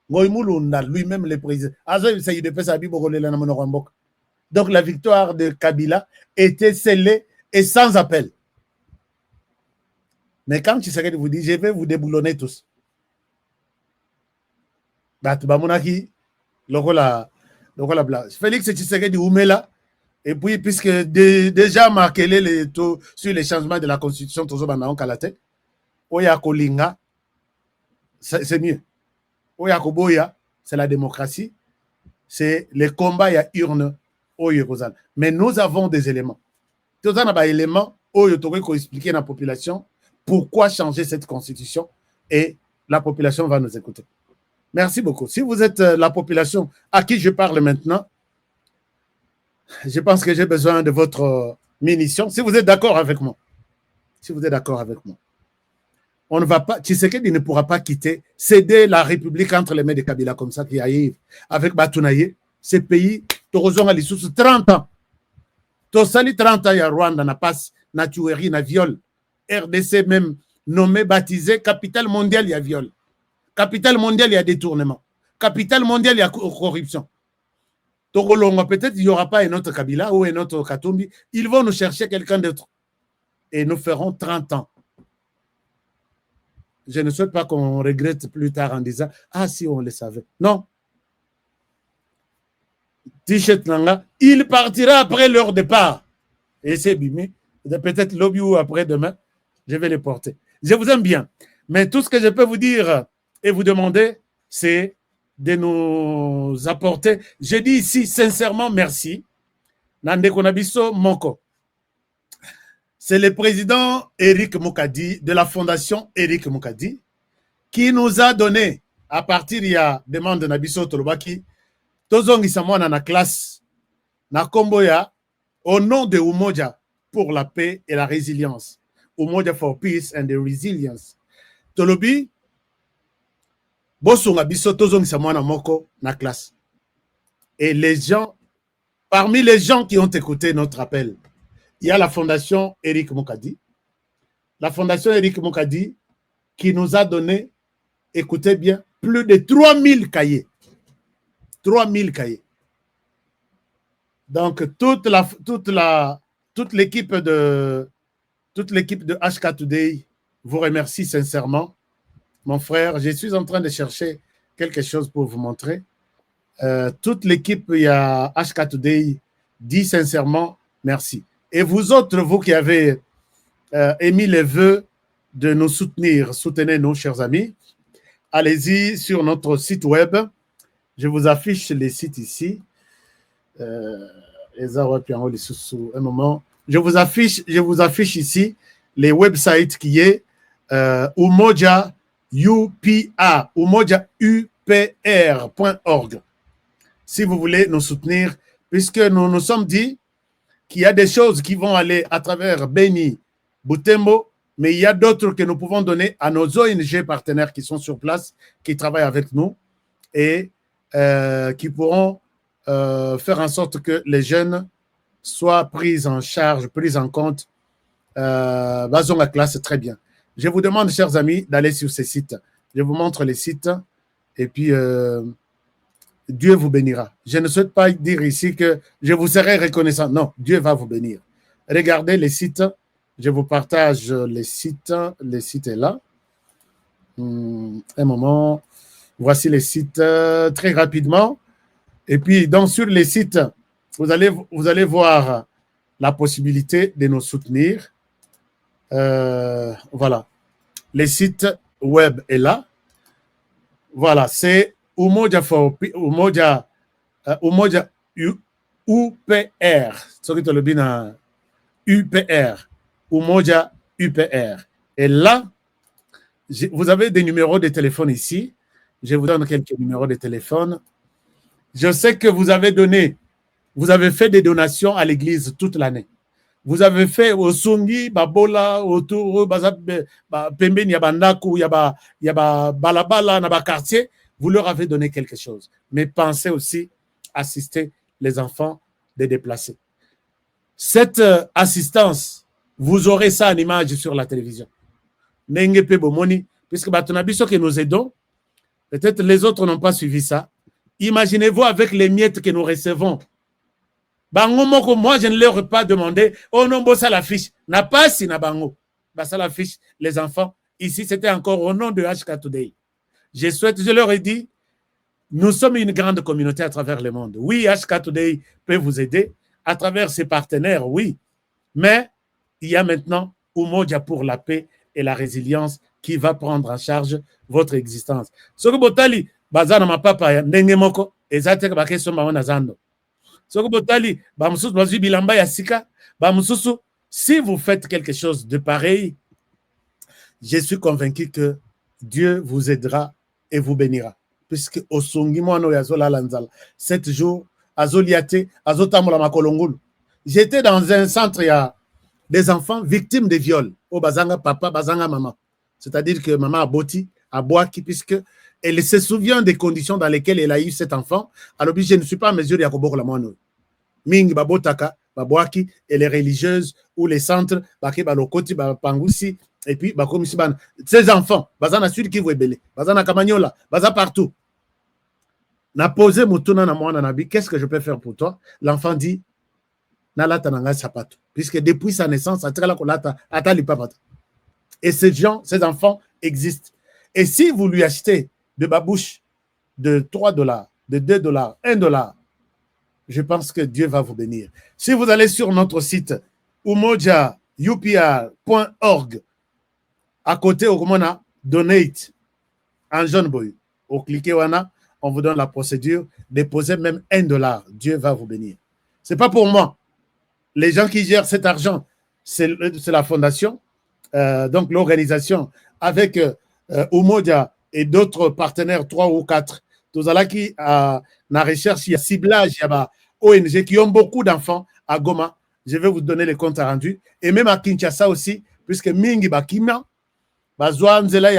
S8: Ngoimulu na lui-même le président. Azo essaye de pesa bi boko lela na mnorambok. Donc la victoire de Kabila était scellée et sans appel. Mais quand Tshisekedi vous dit, je vais vous déboulonner tous. Félix Tshisekedi Oumela, et puis puisque déjà marqué les taux sur les changements de la constitution, Oya Kolinga, c'est mieux. Oya Koboya, c'est la démocratie, c'est les combats, il y a urne. Mais nous avons des éléments. Tous en des éléments, où expliquer à la population pourquoi changer cette constitution et la population va nous écouter. Merci beaucoup. Si vous êtes la population à qui je parle maintenant, je pense que j'ai besoin de votre munition. Si vous êtes d'accord avec moi. Si vous êtes d'accord avec moi. On ne va pas, Tshisekedi ne pourra pas quitter, céder la République entre les mains de Kabila comme ça qui arrive avec Batounaye. Ces pays, Torozon Ali sous 30 ans. Tosali 30 ans, il y a Rwanda, n'a pas, n'a tuerie, n'a viol. RDC même nommé, baptisé, capitale mondiale, il y a viol. Capitale mondiale, il y a détournement. Capitale mondiale, il y a corruption. Togolongo, peut-être il n'y aura pas un autre Kabila ou un autre Katumbi. Ils vont nous chercher quelqu'un d'autre. Et nous ferons 30 ans. Je ne souhaite pas qu'on regrette plus tard en disant « Ah, si, on le savait. » Non. T-shirt Nanga, il partira après leur départ. Et c'est bimé. Peut-être lobby ou après-demain, je vais les porter. Je vous aime bien. Mais tout ce que je peux vous dire et vous demander, c'est de nous apporter. Je dis ici sincèrement merci. Nande Konabiso Moko. C'est le président Eric Moukadi de la fondation Eric Moukadi qui nous a donné, à partir il y a demande de Nabiso Tolobaki, Tozongi Samwana na classe, na Komboya, au nom de Umoja pour la paix et la résilience. Umoja for peace and the resilience. Tolobi, Bosonga Biso Tozongi Samwana Moko na classe. Et les gens, parmi les gens qui ont écouté notre appel, il y a la fondation Eric Moukadi. La fondation Eric Moukadi qui nous a donné, écoutez bien, plus de 3000 cahiers. 3000 cahiers. Donc, toute l'équipe de HK Today vous remercie sincèrement. Mon frère, je suis en train de chercher quelque chose pour vous montrer. Toute l'équipe, il y a HK Today, dit sincèrement merci. Et vous autres, vous qui avez émis les vœux de nous soutenir, soutenez-nous, chers amis. Allez-y sur notre site web. Je vous affiche les sites ici. Un moment. Je vous affiche ici les websites qui est Umoja UPA, UmojaUPR.org. Si vous voulez nous soutenir, puisque nous nous sommes dit qu'il y a des choses qui vont aller à travers Beni, Butembo, mais il y a d'autres que nous pouvons donner à nos ONG partenaires qui sont sur place, qui travaillent avec nous et qui pourront faire en sorte que les jeunes soient pris en charge, pris en compte. Basons la classe, très bien. Je vous demande, chers amis, d'aller sur ces sites. Je vous montre les sites et puis Dieu vous bénira. Je ne souhaite pas dire ici que je vous serai reconnaissant. Non, Dieu va vous bénir. Regardez les sites. Je vous partage les sites. Les sites est là. Un moment. Voici les sites très rapidement. Et puis, donc, sur les sites, vous allez voir la possibilité de nous soutenir. Voilà. Les sites web est là. Voilà, c'est Umoja UPR. UPR. Umoja UPR. Et là, vous avez des numéros de téléphone ici. Je vous donne quelques numéros de téléphone. Je sais que vous avez fait des donations à l'église toute l'année. Vous avez fait au Sungi, Babola, autour, Pembe, Yabandaku, Yaba Balabala, Naba quartier. Vous leur avez donné quelque chose. Mais pensez aussi assister les enfants des déplacés. Cette assistance, vous aurez ça en image sur la télévision. Nengepe Bomoni, puisque Batonabiso que nous aidons, peut-être les autres n'ont pas suivi ça. Imaginez-vous avec les miettes que nous recevons. Moi, je ne leur ai pas demandé, oh non, ça la fiche. N'a pas si na bango. Ça la fiche, les enfants. Ici, c'était encore au nom de HK Today. Je leur ai dit, nous sommes une grande communauté à travers le monde. Oui, HK Today peut vous aider à travers ses partenaires, oui. Mais il y a maintenant Umoja pour la paix et la résilience qui va prendre en charge votre existence. Ce que Botali, bazana ma papa, nengemoko, ezate bakeso mawana zando. Ce que Botali, bamususu bazu bilamba ya sika, bamususu, si vous faites quelque chose de pareil, je suis convaincu que Dieu vous aidera et vous bénira. Puisque au songi moano yazola lanzala, 7 jours, azoliate, azotamula makolongulu. J'étais dans un centre, il y a des enfants victimes de viols. Au bazanga papa, bazanga maman. C'est-à-dire que maman a boti, a boaki, puisque elle se souvient des conditions dans lesquelles elle a eu cet enfant. Alors, je ne suis pas en mesure de la moine. Ming babotaka, babwaki, et les religieuses ou les centres, baki balokoti, bapangusi, et puis bakomisi ban. Ces enfants, bazana sud qui voient belé, bazana kamanyola, baza partout. Na posé mutuna na mwana nabi, qu'est-ce que je peux faire pour toi? L'enfant dit, nalata nanga sapato, puisque depuis sa naissance, atrala kolata, atali papata. Et ces gens, ces enfants existent. Et si vous lui achetez de babouche de 3 $, de 2 $, 1 $, je pense que Dieu va vous bénir. Si vous allez sur notre site umoja.upr.org, à côté, on a donate en jaune boy. Au cliquez, on vous donne la procédure. Déposez même 1 $. Dieu va vous bénir. Ce n'est pas pour moi. Les gens qui gèrent cet argent, c'est la fondation, donc l'organisation, avec Umoja et d'autres partenaires, 3 ou 4. Tout à qui à la recherche, il y a ciblage, il y a ONG qui ont beaucoup d'enfants à Goma. Je vais vous donner les comptes rendus. Et même à Kinshasa aussi, puisque Mingi Bakima, Bazouanzela, il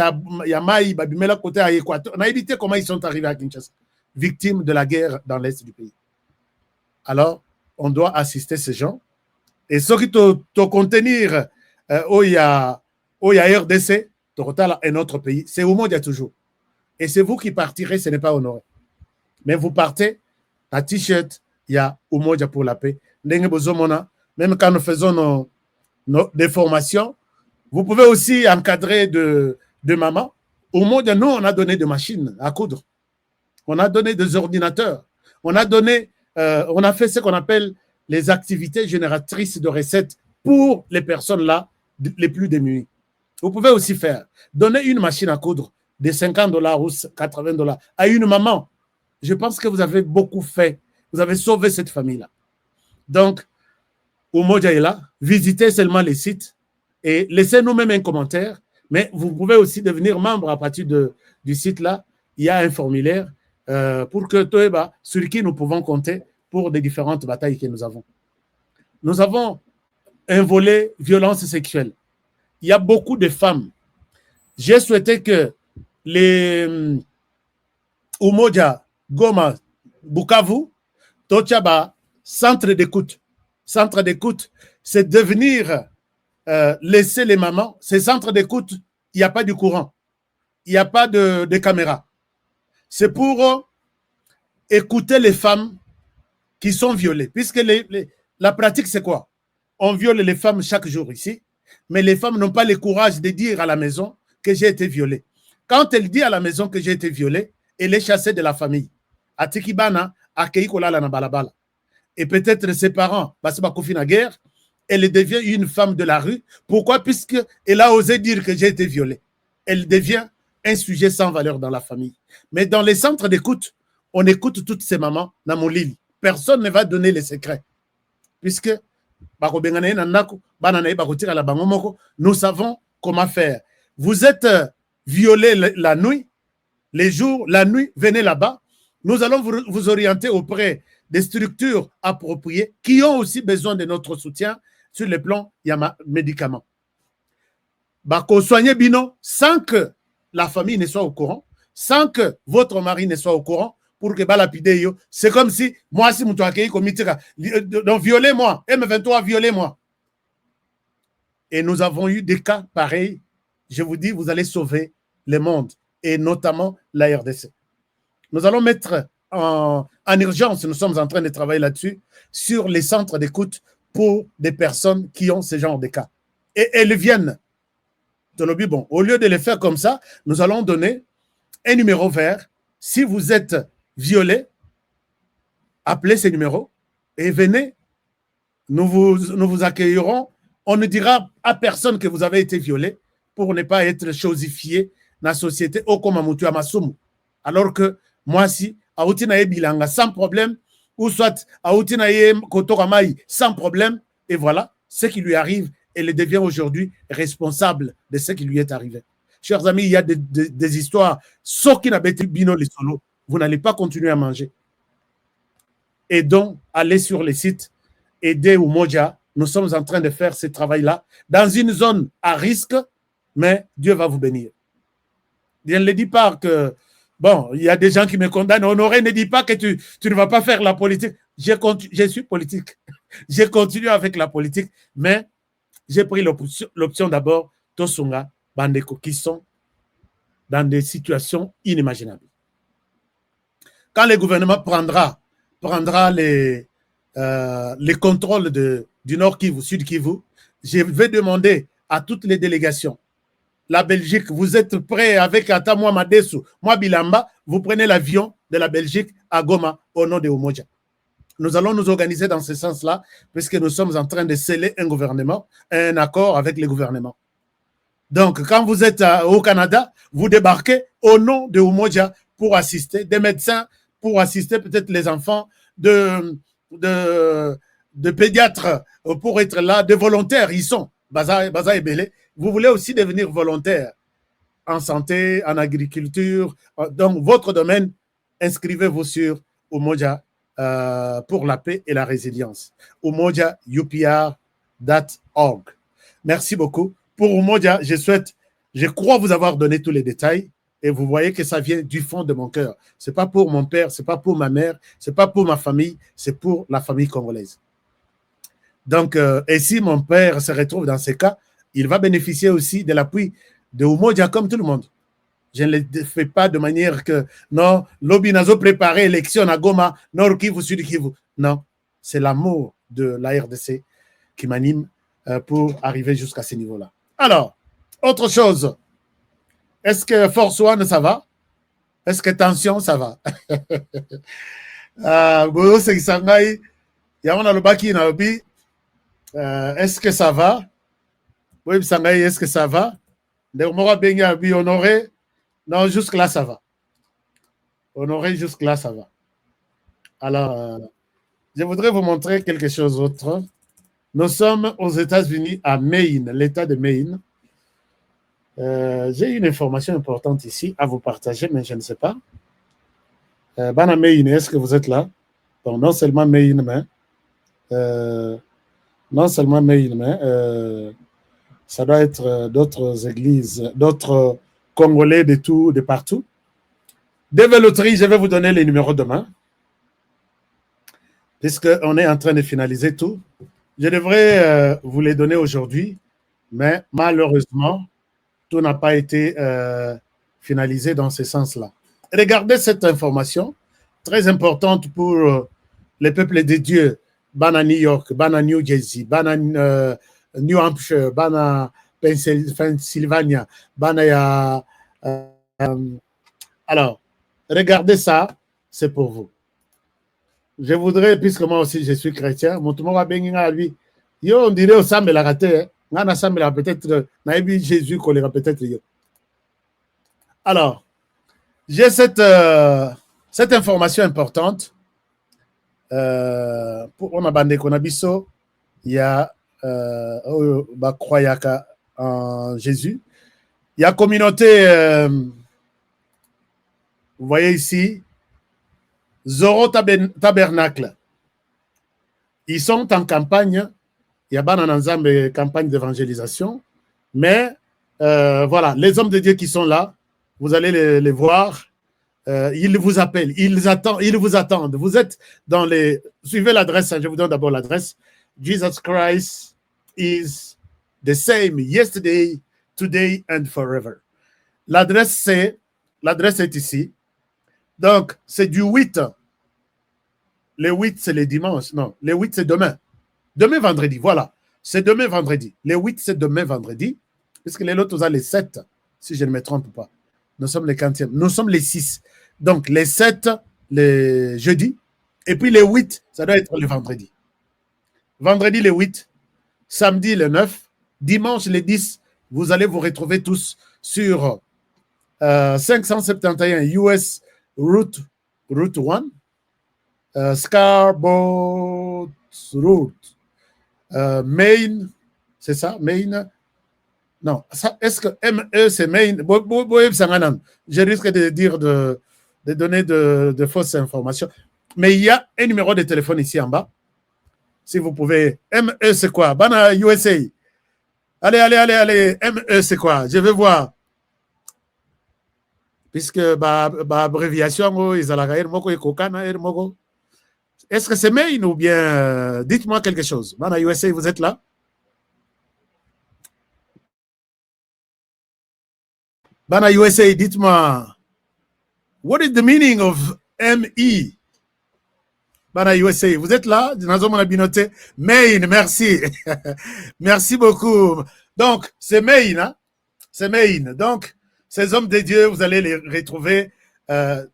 S8: y a Maï, Babimela côté à Équateur. On a évité comment ils sont arrivés à Kinshasa, victimes de la guerre dans l'est du pays. Alors, on doit assister ces gens. Et ce qui te contenir, où il y a RDC, un autre pays, c'est au monde, il y a toujours. Et c'est vous qui partirez, ce n'est pas honoré. Mais vous partez, à t-shirt, il y a Umoja pour la paix. Même quand nous faisons des formations, vous pouvez aussi encadrer de maman. Umoja, nous, on a donné des machines à coudre. On a donné des ordinateurs. On a fait ce qu'on appelle les activités génératrices de recettes pour les personnes là, les plus démunies. Vous pouvez aussi faire. Donner une machine à coudre de 50 $ ou 80 $ à une maman. Je pense que vous avez beaucoup fait. Vous avez sauvé cette famille-là. Donc, Umoja est là. Visitez seulement les sites et laissez-nous même un commentaire. Mais vous pouvez aussi devenir membre à partir du site-là. Il y a un formulaire pour que Toeba, sur qui nous pouvons compter pour les différentes batailles que nous avons. Nous avons un volet violence sexuelle. Il y a beaucoup de femmes. J'ai souhaité que les Umoja, Goma, Bukavu, Tochaba, centre d'écoute. Centre d'écoute, c'est de venir laisser les mamans. Ces centres d'écoute, il n'y a pas de courant. Il n'y a pas de caméra. C'est pour écouter les femmes qui sont violées. Puisque la pratique, c'est quoi? On viole les femmes chaque jour ici, mais les femmes n'ont pas le courage de dire à la maison que j'ai été violée. Quand elle dit à la maison que j'ai été violée, elle est chassée de la famille. À Tikibana, à Keikola, na balabala. Et peut-être ses parents, parce que la guerre, elle devient une femme de la rue. Pourquoi? Puisqu'elle a osé dire que j'ai été violée. Elle devient un sujet sans valeur dans la famille. Mais dans les centres d'écoute, on écoute toutes ces mamans dans mon lit. Personne ne va donner les secrets. Puisque nous savons comment faire. Vous êtes violé la nuit, les jours, la nuit, venez là-bas. Nous allons vous orienter auprès des structures appropriées qui ont aussi besoin de notre soutien sur le plan médicaments. Soignez Bino sans que la famille ne soit au courant, sans que votre mari ne soit au courant, pour que balapide, c'est comme si moi, si donc violez-moi, M23, violez-moi. Et nous avons eu des cas pareils. Je vous dis, vous allez sauver le monde, et notamment la RDC. Nous allons mettre en urgence, nous sommes en train de travailler là-dessus, sur les centres d'écoute pour des personnes qui ont ce genre de cas. Et elles viennent. Bon, au lieu de les faire comme ça, nous allons donner un numéro vert. Si vous êtes violé, appelez ce numéro et venez. Nous vous accueillerons. On ne dira à personne que vous avez été violé pour ne pas être chosifié dans la société au Komamutu Amasumu. Alors que moi, si, Aoutina Bilanga sans problème, ou soit Aoutina Kotoramai sans problème, et voilà, ce qui lui arrive, elle devient aujourd'hui responsable de ce qui lui est arrivé. Chers amis, il y a des histoires. Sauf qui n'a pas été bino les solos, vous n'allez pas continuer à manger. Et donc, allez sur les sites, aidez Umoja. Nous sommes en train de faire ce travail-là dans une zone à risque. mais Dieu va vous bénir. Je ne le dis pas que, bon, il y a des gens qui me condamnent. Honoré, ne dis pas que tu ne vas pas faire la politique. Je suis politique. J'ai continué avec la politique, mais j'ai pris l'option d'abord, Tosunga, Bandeko, qui sont dans des situations inimaginables. Quand le gouvernement prendra les contrôles du Nord Kivu, Sud Kivu, je vais demander à toutes les délégations, la Belgique, vous êtes prêts avec Atamwa Madesu, moi Bilamba, vous prenez l'avion de la Belgique à Goma au nom de Umoja. Nous allons nous organiser dans ce sens-là, puisque nous sommes en train de sceller un accord avec le gouvernement. Donc, quand vous êtes au Canada, vous débarquez au nom de Umoja pour assister, des médecins pour assister peut-être les enfants, de pédiatres pour être là, de volontaires, ils sont, Baza et Belé. Vous voulez aussi devenir volontaire en santé, en agriculture, donc votre domaine, inscrivez-vous sur Umoja pour la paix et la résilience. umoja.upr.org. Merci beaucoup. Pour Umoja, je crois vous avoir donné tous les détails et vous voyez que ça vient du fond de mon cœur. Ce n'est pas pour mon père, ce n'est pas pour ma mère, ce n'est pas pour ma famille, c'est pour la famille congolaise. Donc, et si mon père se retrouve dans ces cas, il va bénéficier aussi de l'appui de Umoja comme tout le monde. Je ne le fais pas de manière que, non, l'Obinazo préparé élection à Goma, Nord Kivu, Sud Kivu. Non, c'est l'amour de la RDC qui m'anime pour arriver jusqu'à ce niveau-là. Alors, autre chose. Est-ce que Force One, ça va? Est-ce que Tension, ça va? Est-ce que ça va? Oui, est-ce que ça va? Honoré? Non, jusque-là, ça va. Honoré, jusque-là, ça va. Alors, je voudrais vous montrer quelque chose d'autre. Nous sommes aux États-Unis, à Maine, l'État de Maine. J'ai une information importante ici à vous partager, mais je ne sais pas. Bana Maine, est-ce que vous êtes là? Bon, non seulement Maine, mais ça doit être d'autres églises, d'autres Congolais de partout. Dès Veloterie, je vais vous donner les numéros demain, puisqu'on est en train de finaliser tout. Je devrais vous les donner aujourd'hui, mais malheureusement, tout n'a pas été finalisé dans ce sens-là. Regardez cette information, très importante pour les peuples de Dieu, Bana New York, Bana New Jersey, Bana New Hampshire, Bana Pennsylvania, Bana alors, regardez ça, c'est pour vous. Je voudrais, puisque moi aussi je suis chrétien, mon tour va bien lui. Yo, on dirait au Sam la raté, on a Sam la peut-être, naïbi Jésus qu'on l'a peut-être. Alors, j'ai cette information importante. Pour on a bandé qu'on a biso, il y a croyaka en Jésus. Il y a communauté, vous voyez ici, Zoro Tabernacle. Ils sont en campagne, il y a une campagne d'évangélisation, mais voilà, les hommes de Dieu qui sont là, vous allez les voir, ils vous appellent, ils vous attendent. Vous êtes dans les... Suivez l'adresse, je vous donne d'abord l'adresse. Jesus Christ is the same yesterday, today and forever. L'adresse est ici. Donc, c'est du 8. Le 8, c'est le dimanche. Non, le 8, c'est demain. Demain, vendredi, voilà. C'est demain, vendredi. Le 8, c'est demain, vendredi. Puisque les autres, vous avez les 7, si je ne me trompe pas. Nous sommes les 40e. Nous sommes les 6. Donc, les 7, les jeudi. Et puis, les 8, ça doit être le vendredi. Vendredi, le 8. Samedi, le 9. Dimanche, le 10. Vous allez vous retrouver tous sur 571 US Route 1. Scarborough Route. Maine, c'est ça? Maine? Non. Est-ce que ME, c'est Maine? Je risque de dire de donner de fausses informations. Mais il y a un numéro de téléphone ici en bas. Si vous pouvez. ME, c'est quoi? Bana USA. Allez. ME, c'est quoi? Je veux voir. Puisque, abréviation, est-ce que c'est main ou bien, dites-moi quelque chose. Bana USA, vous êtes là? Bana USA, dites-moi. What is the meaning of ME? Bana USA, vous êtes là? Main, merci. Merci beaucoup. Donc, c'est main, hein? C'est main. Donc, ces hommes de Dieu, vous allez les retrouver.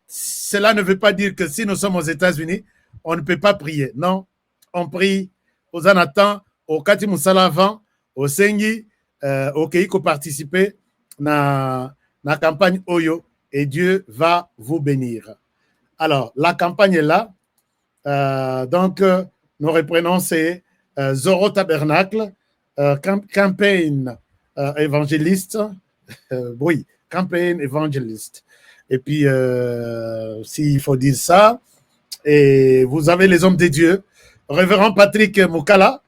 S8: Cela ne veut pas dire que si nous sommes aux États-Unis, on ne peut pas prier. Non, on prie aux Anatans, au Kati Moussalavan, au Sengi, au Keiko participer à la campagne Oyo et Dieu va vous bénir. Alors, la campagne est là. Donc, nous reprenons ces Zoro Tabernacle, campagne évangéliste. Oui, campagne évangéliste. Et puis, s'il faut dire ça, et vous avez les hommes de Dieu, révérend Patrick Moukala,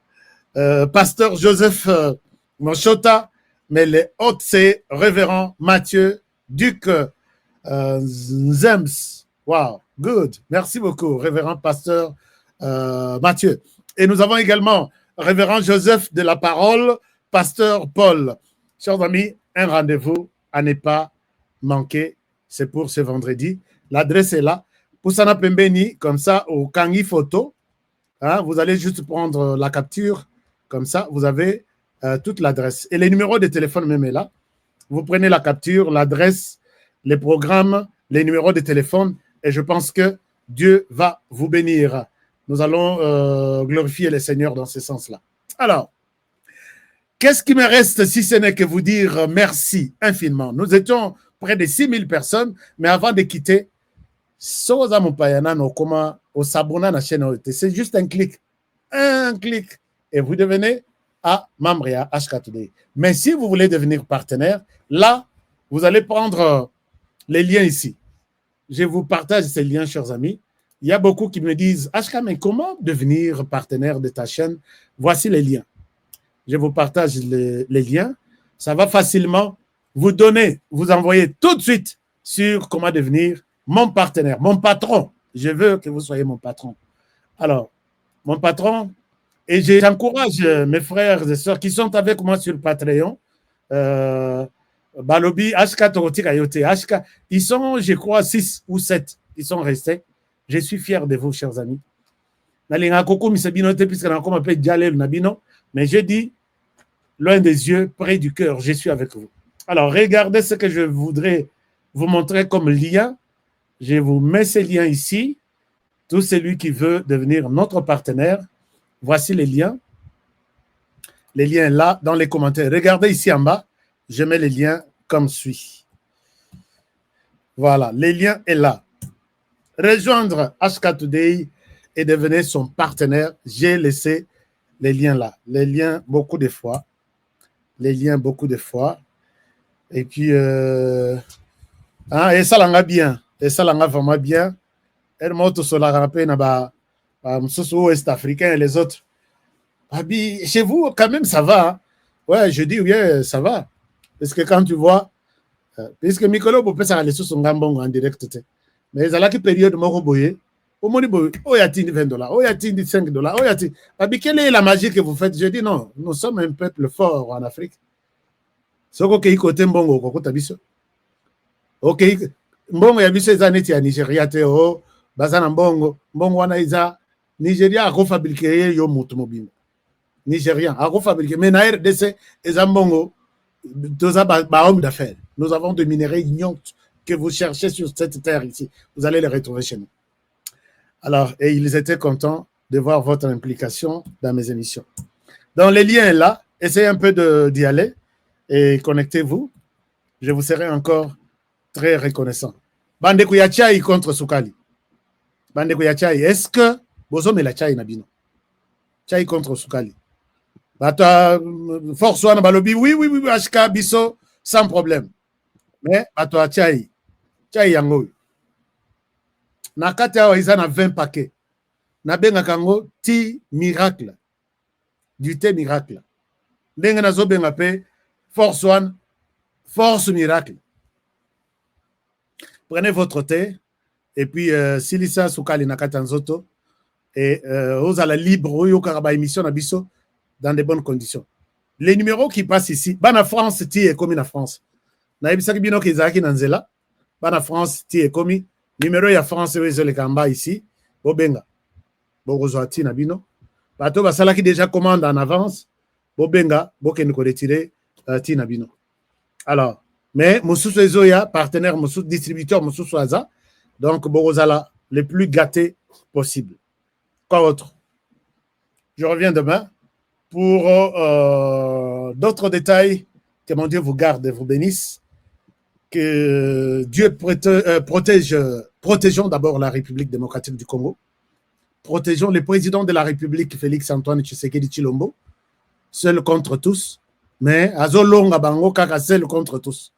S8: pasteur Joseph Moshota, mais les autres, c'est révérend Mathieu Duc Zems. Wow, good. Merci beaucoup, révérend pasteur Mathieu. Et nous avons également révérend Joseph de la Parole, pasteur Paul. Chers amis, un rendez-vous à ne pas manquer, c'est pour ce vendredi. L'adresse est là. Poussana Pembeni, comme ça, au Kangi Photo. Hein, vous allez juste prendre la capture, comme ça, vous avez toute l'adresse. Et les numéros de téléphone même est là. Vous prenez la capture, l'adresse, les programmes, les numéros de téléphone, et je pense que Dieu va vous bénir. Nous allons glorifier le Seigneur dans ce sens-là. Alors, qu'est-ce qui me reste si ce n'est que vous dire merci infiniment? Nous étions près de 6000 personnes, mais avant de quitter, c'est juste un clic, et vous devenez à Mambria HK Today. Mais si vous voulez devenir partenaire, là, vous allez prendre les liens ici. Je vous partage ces liens, chers amis. Il y a beaucoup qui me disent, HK, mais comment devenir partenaire de ta chaîne? Voici les liens. Je vous partage les liens. Ça va facilement vous donner, vous envoyer tout de suite sur comment devenir mon partenaire, mon patron. Je veux que vous soyez mon patron. Alors, mon patron, et j'encourage mes frères et sœurs qui sont avec moi sur le Patreon, Balobi, HK, Torotika, Yote, HK, ils sont, je crois, 6 ou 7. Ils sont restés. Je suis fier de vous, chers amis. Mais je dis, loin des yeux, près du cœur, je suis avec vous. Alors, regardez ce que je voudrais vous montrer comme lien. Je vous mets ces liens ici. Tout celui qui veut devenir notre partenaire, voici les liens. Les liens là, dans les commentaires. Regardez ici en bas, je mets les liens comme suit. Voilà, les liens est là. Rejoindre HK Today et devenir son partenaire. J'ai laissé les liens là. Les liens beaucoup de fois. Les liens beaucoup de fois. Et puis, et ça l'en a bien. Et ça l'en a vraiment bien. Elle monte sur la rappel ouest africain et les autres. Chez vous, quand même, ça va. Hein? Ouais, je dis, oui, ça va. Parce que quand tu vois, puisque Mikolo peut ça aller sur son gambon en direct. Mais à la période, au moins, oh, y a-t-il $20, oh, y a-t-il $5, oh, y a-t-il. Quelle est la magie que vous faites? Je dis non, nous sommes un peuple fort en Afrique. Ok, côté mbongo, kokota biso. Ok, mbongo ya biso eza neti ya Nigeria te o, bazana mbongo wana eza Nigeria a refabriqué yo mutu mobimba. Nigérien a refabriqué, mais na RDC eza mbongo toza ba homme d'affaires. Nous avons des minerais ignobles que vous cherchez sur cette terre ici. Vous allez les retrouver chez nous. Alors, et ils étaient contents de voir votre implication dans mes émissions. Dans les liens là, essayez un peu d'y aller. Et connectez-vous, je vous serai encore très reconnaissant. Bandeko ya chai contre Sukali. Bandeko ya chai, est-ce que vous avez la chai nabino? Chai contre Sukali. Bata force wana balobi, oui, HK biso, sans problème. Mais bato chai yango. Na kati awa isa na 20 paquets. Na benga kango ti miracle. Du thé miracle. ndenge nazobenga pe force one, force miracle. Prenez votre thé et puis silisa sukali nakata nzoto et aux à la libre oyo karaba émission na biso dans de bonnes conditions. Les numéros qui passent ici, bana France ti est comme na France. Na ebisaki bino ki ezaki na nzela, bana France ti est comme numéro ya France oyo le kamba ici, bobenga. Bokozwa ti na bino. Bato basalaki déjà commande en avance, bobenga bokeni ko retirer ti na bino. Alors, mais Moussou Ezoya, partenaire Moussou, distributeur Moussou Soaza, donc Borozala, le plus gâté possible. Quoi autre? Je reviens demain pour d'autres détails. Que mon Dieu vous garde et vous bénisse. Que Dieu protégeons d'abord la République démocratique du Congo. Protégeons le président de la République, Félix Antoine Tshisekedi Tshilombo, seul contre tous, mais Azolonga Bango Kaka seul contre tous.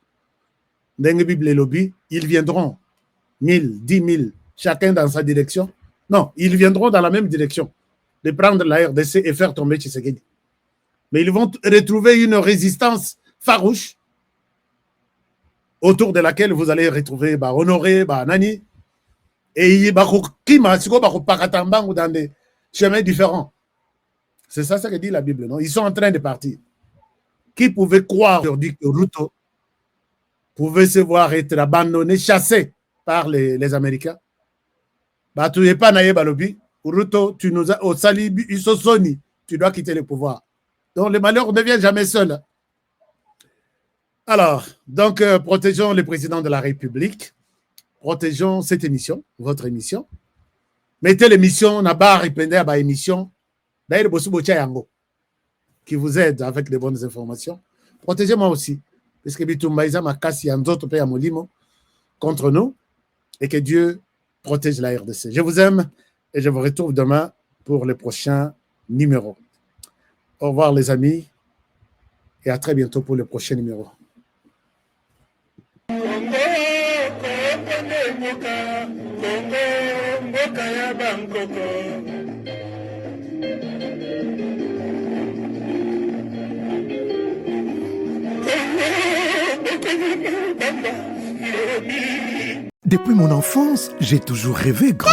S8: Dengue Bible et lobby, ils viendront 1000, 10 000, chacun dans sa direction. Non, ils viendront dans la même direction, de prendre la RDC et faire tomber Tshisekedi. Mais ils vont retrouver une résistance farouche autour de laquelle vous allez retrouver Honoré, Nani, et dans des chemins différents. C'est ça que dit la Bible, non? Ils sont en train de partir. Qui pouvait croire aujourd'hui que Ruto pouvait se voir être abandonné, chassé par les Américains? Tu n'es pas naïe, Balobi. Ruto, tu nous as au salibi, tu dois quitter le pouvoir. Donc le malheur ne vient jamais seul. Alors, donc, protégeons le président de la République. Protégeons cette émission, votre émission. Mettez l'émission, Nabar et Pende à émission, d'ailleurs, qui vous aide avec les bonnes informations. Protégez-moi aussi, parce que Bitumbaïza m'a cassé un autre pays à Molimo contre nous, et que Dieu protège la RDC. Je vous aime et je vous retrouve demain pour les prochains numéros. Au revoir les amis et à très bientôt pour le prochain numéro.
S3: Depuis mon enfance, j'ai toujours rêvé grand.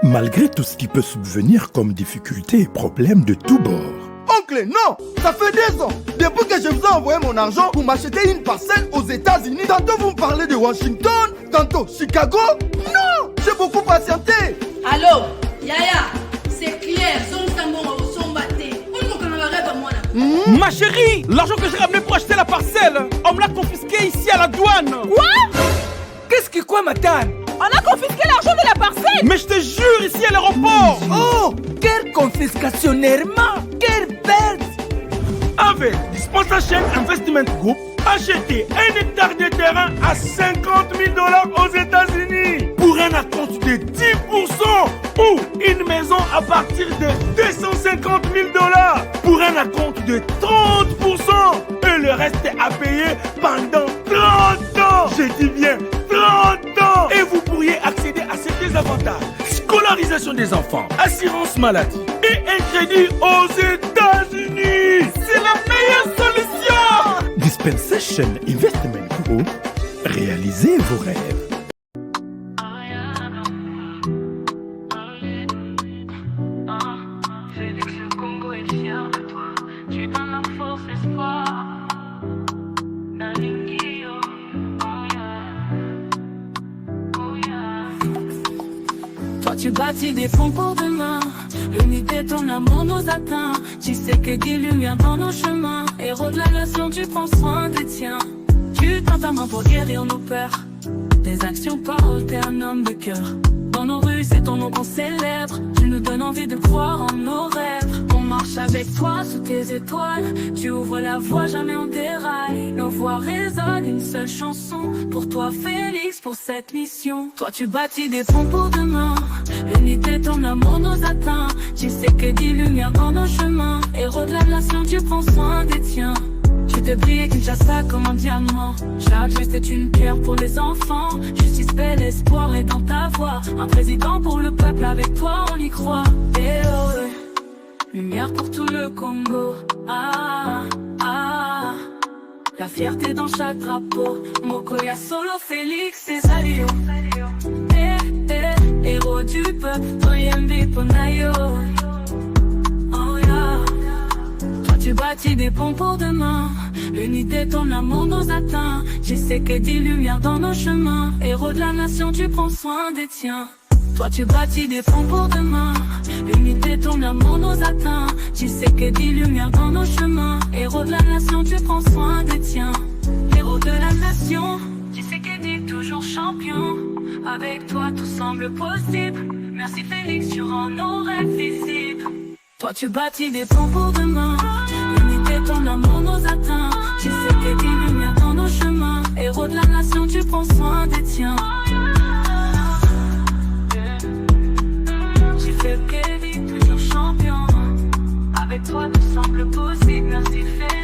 S3: Malgré tout ce qui peut subvenir comme difficultés et problèmes de tous bords.
S4: Oncle, non! Ça fait 2 ans! Depuis que je vous ai envoyé mon argent pour m'acheter une parcelle aux États-Unis, tantôt vous me parlez de Washington, tantôt Chicago. Non! J'ai beaucoup patienté!
S5: Allô? Yaya, c'est clair,
S7: Ma chérie, l'argent que j'ai ramené pour acheter la parcelle, on me l'a confisqué ici à la douane.
S5: Quoi?
S7: Qu'est-ce qui quoi, Matane?
S5: On a confisqué l'argent de la parcelle.
S7: Mais je te jure, ici à l'aéroport.
S2: Oh, quelle confiscationnement, quelle perte.
S6: Avec Dispensation Investment Group, achetez 1 hectare de terrain à 50 000 $ aux États-Unis pour un acompte de 10% ou une maison à partir de 250 000 $ pour un acompte de 30% et le reste à payer pendant 30 ans. Je dis bien 30 ans. Et vous pourriez accéder à ces désavantages: scolarisation des enfants, assurance maladie et un crédit aux États-Unis. C'est la meilleure solution.
S3: Dispensation Investment Group, réalisez vos rêves.
S12: Félix, le Congo est fier de toi. Tu donnes la force, espoir. Toi tu bâtis des ponts pour demain. L'unité, ton amour nous atteint. Tu sais que des lumières dans nos chemins. Héros de la nation, tu prends soin des tiens. Tu tends ta main pour guérir nos peurs. Tes actions parlent, t'es un homme de cœur. Dans nos rues, c'est ton nom qu'on célèbre. Tu nous donnes envie de croire en nos rêves. On marche avec toi sous tes étoiles. Tu ouvres la voie, jamais on déraille. Nos voix résonnent, une seule chanson. Pour toi Félix, pour cette mission. Toi tu bâtis des ponts pour demain. L'unité, ton amour nous atteint. Tu sais que des lumières dans nos chemins. Héros de la nation, tu prends soin des tiens. Tu te brilles Kinshasa comme un diamant. Chaque geste est une pierre pour les enfants. Justice, paix, l'espoir est dans ta voix. Un président pour le peuple, avec toi on y croit. Et oh, lumière pour tout le Congo. Ah, ah, la fierté dans chaque drapeau. Mokoya Solo, Félix et Salio. Héros du peuple, Toyembe Ponayo. Oh yeah. Toi tu bâtis des ponts pour demain. L'unité, ton amour nous atteint. Je sais que des lumières dans nos chemins. Héros de la nation, tu prends soin des tiens. Toi tu bâtis des ponts pour demain. L'unité, ton amour nous atteint. Tu sais que des lumières dans nos chemins. Héros de la nation, tu prends soin des tiens. Héros de la nation, tu sais que t'es toujours champion. Avec toi tout semble possible. Merci Félix, tu rends nos rêves visibles. Toi tu bâtis des ponts pour demain. L'unité, ton amour nous atteint. Tu sais que des lumières dans nos chemins. Héros de la nation, tu prends soin des tiens. Tu fais Kevin, toujours champion. Avec toi tout semble possible. Merci Félix.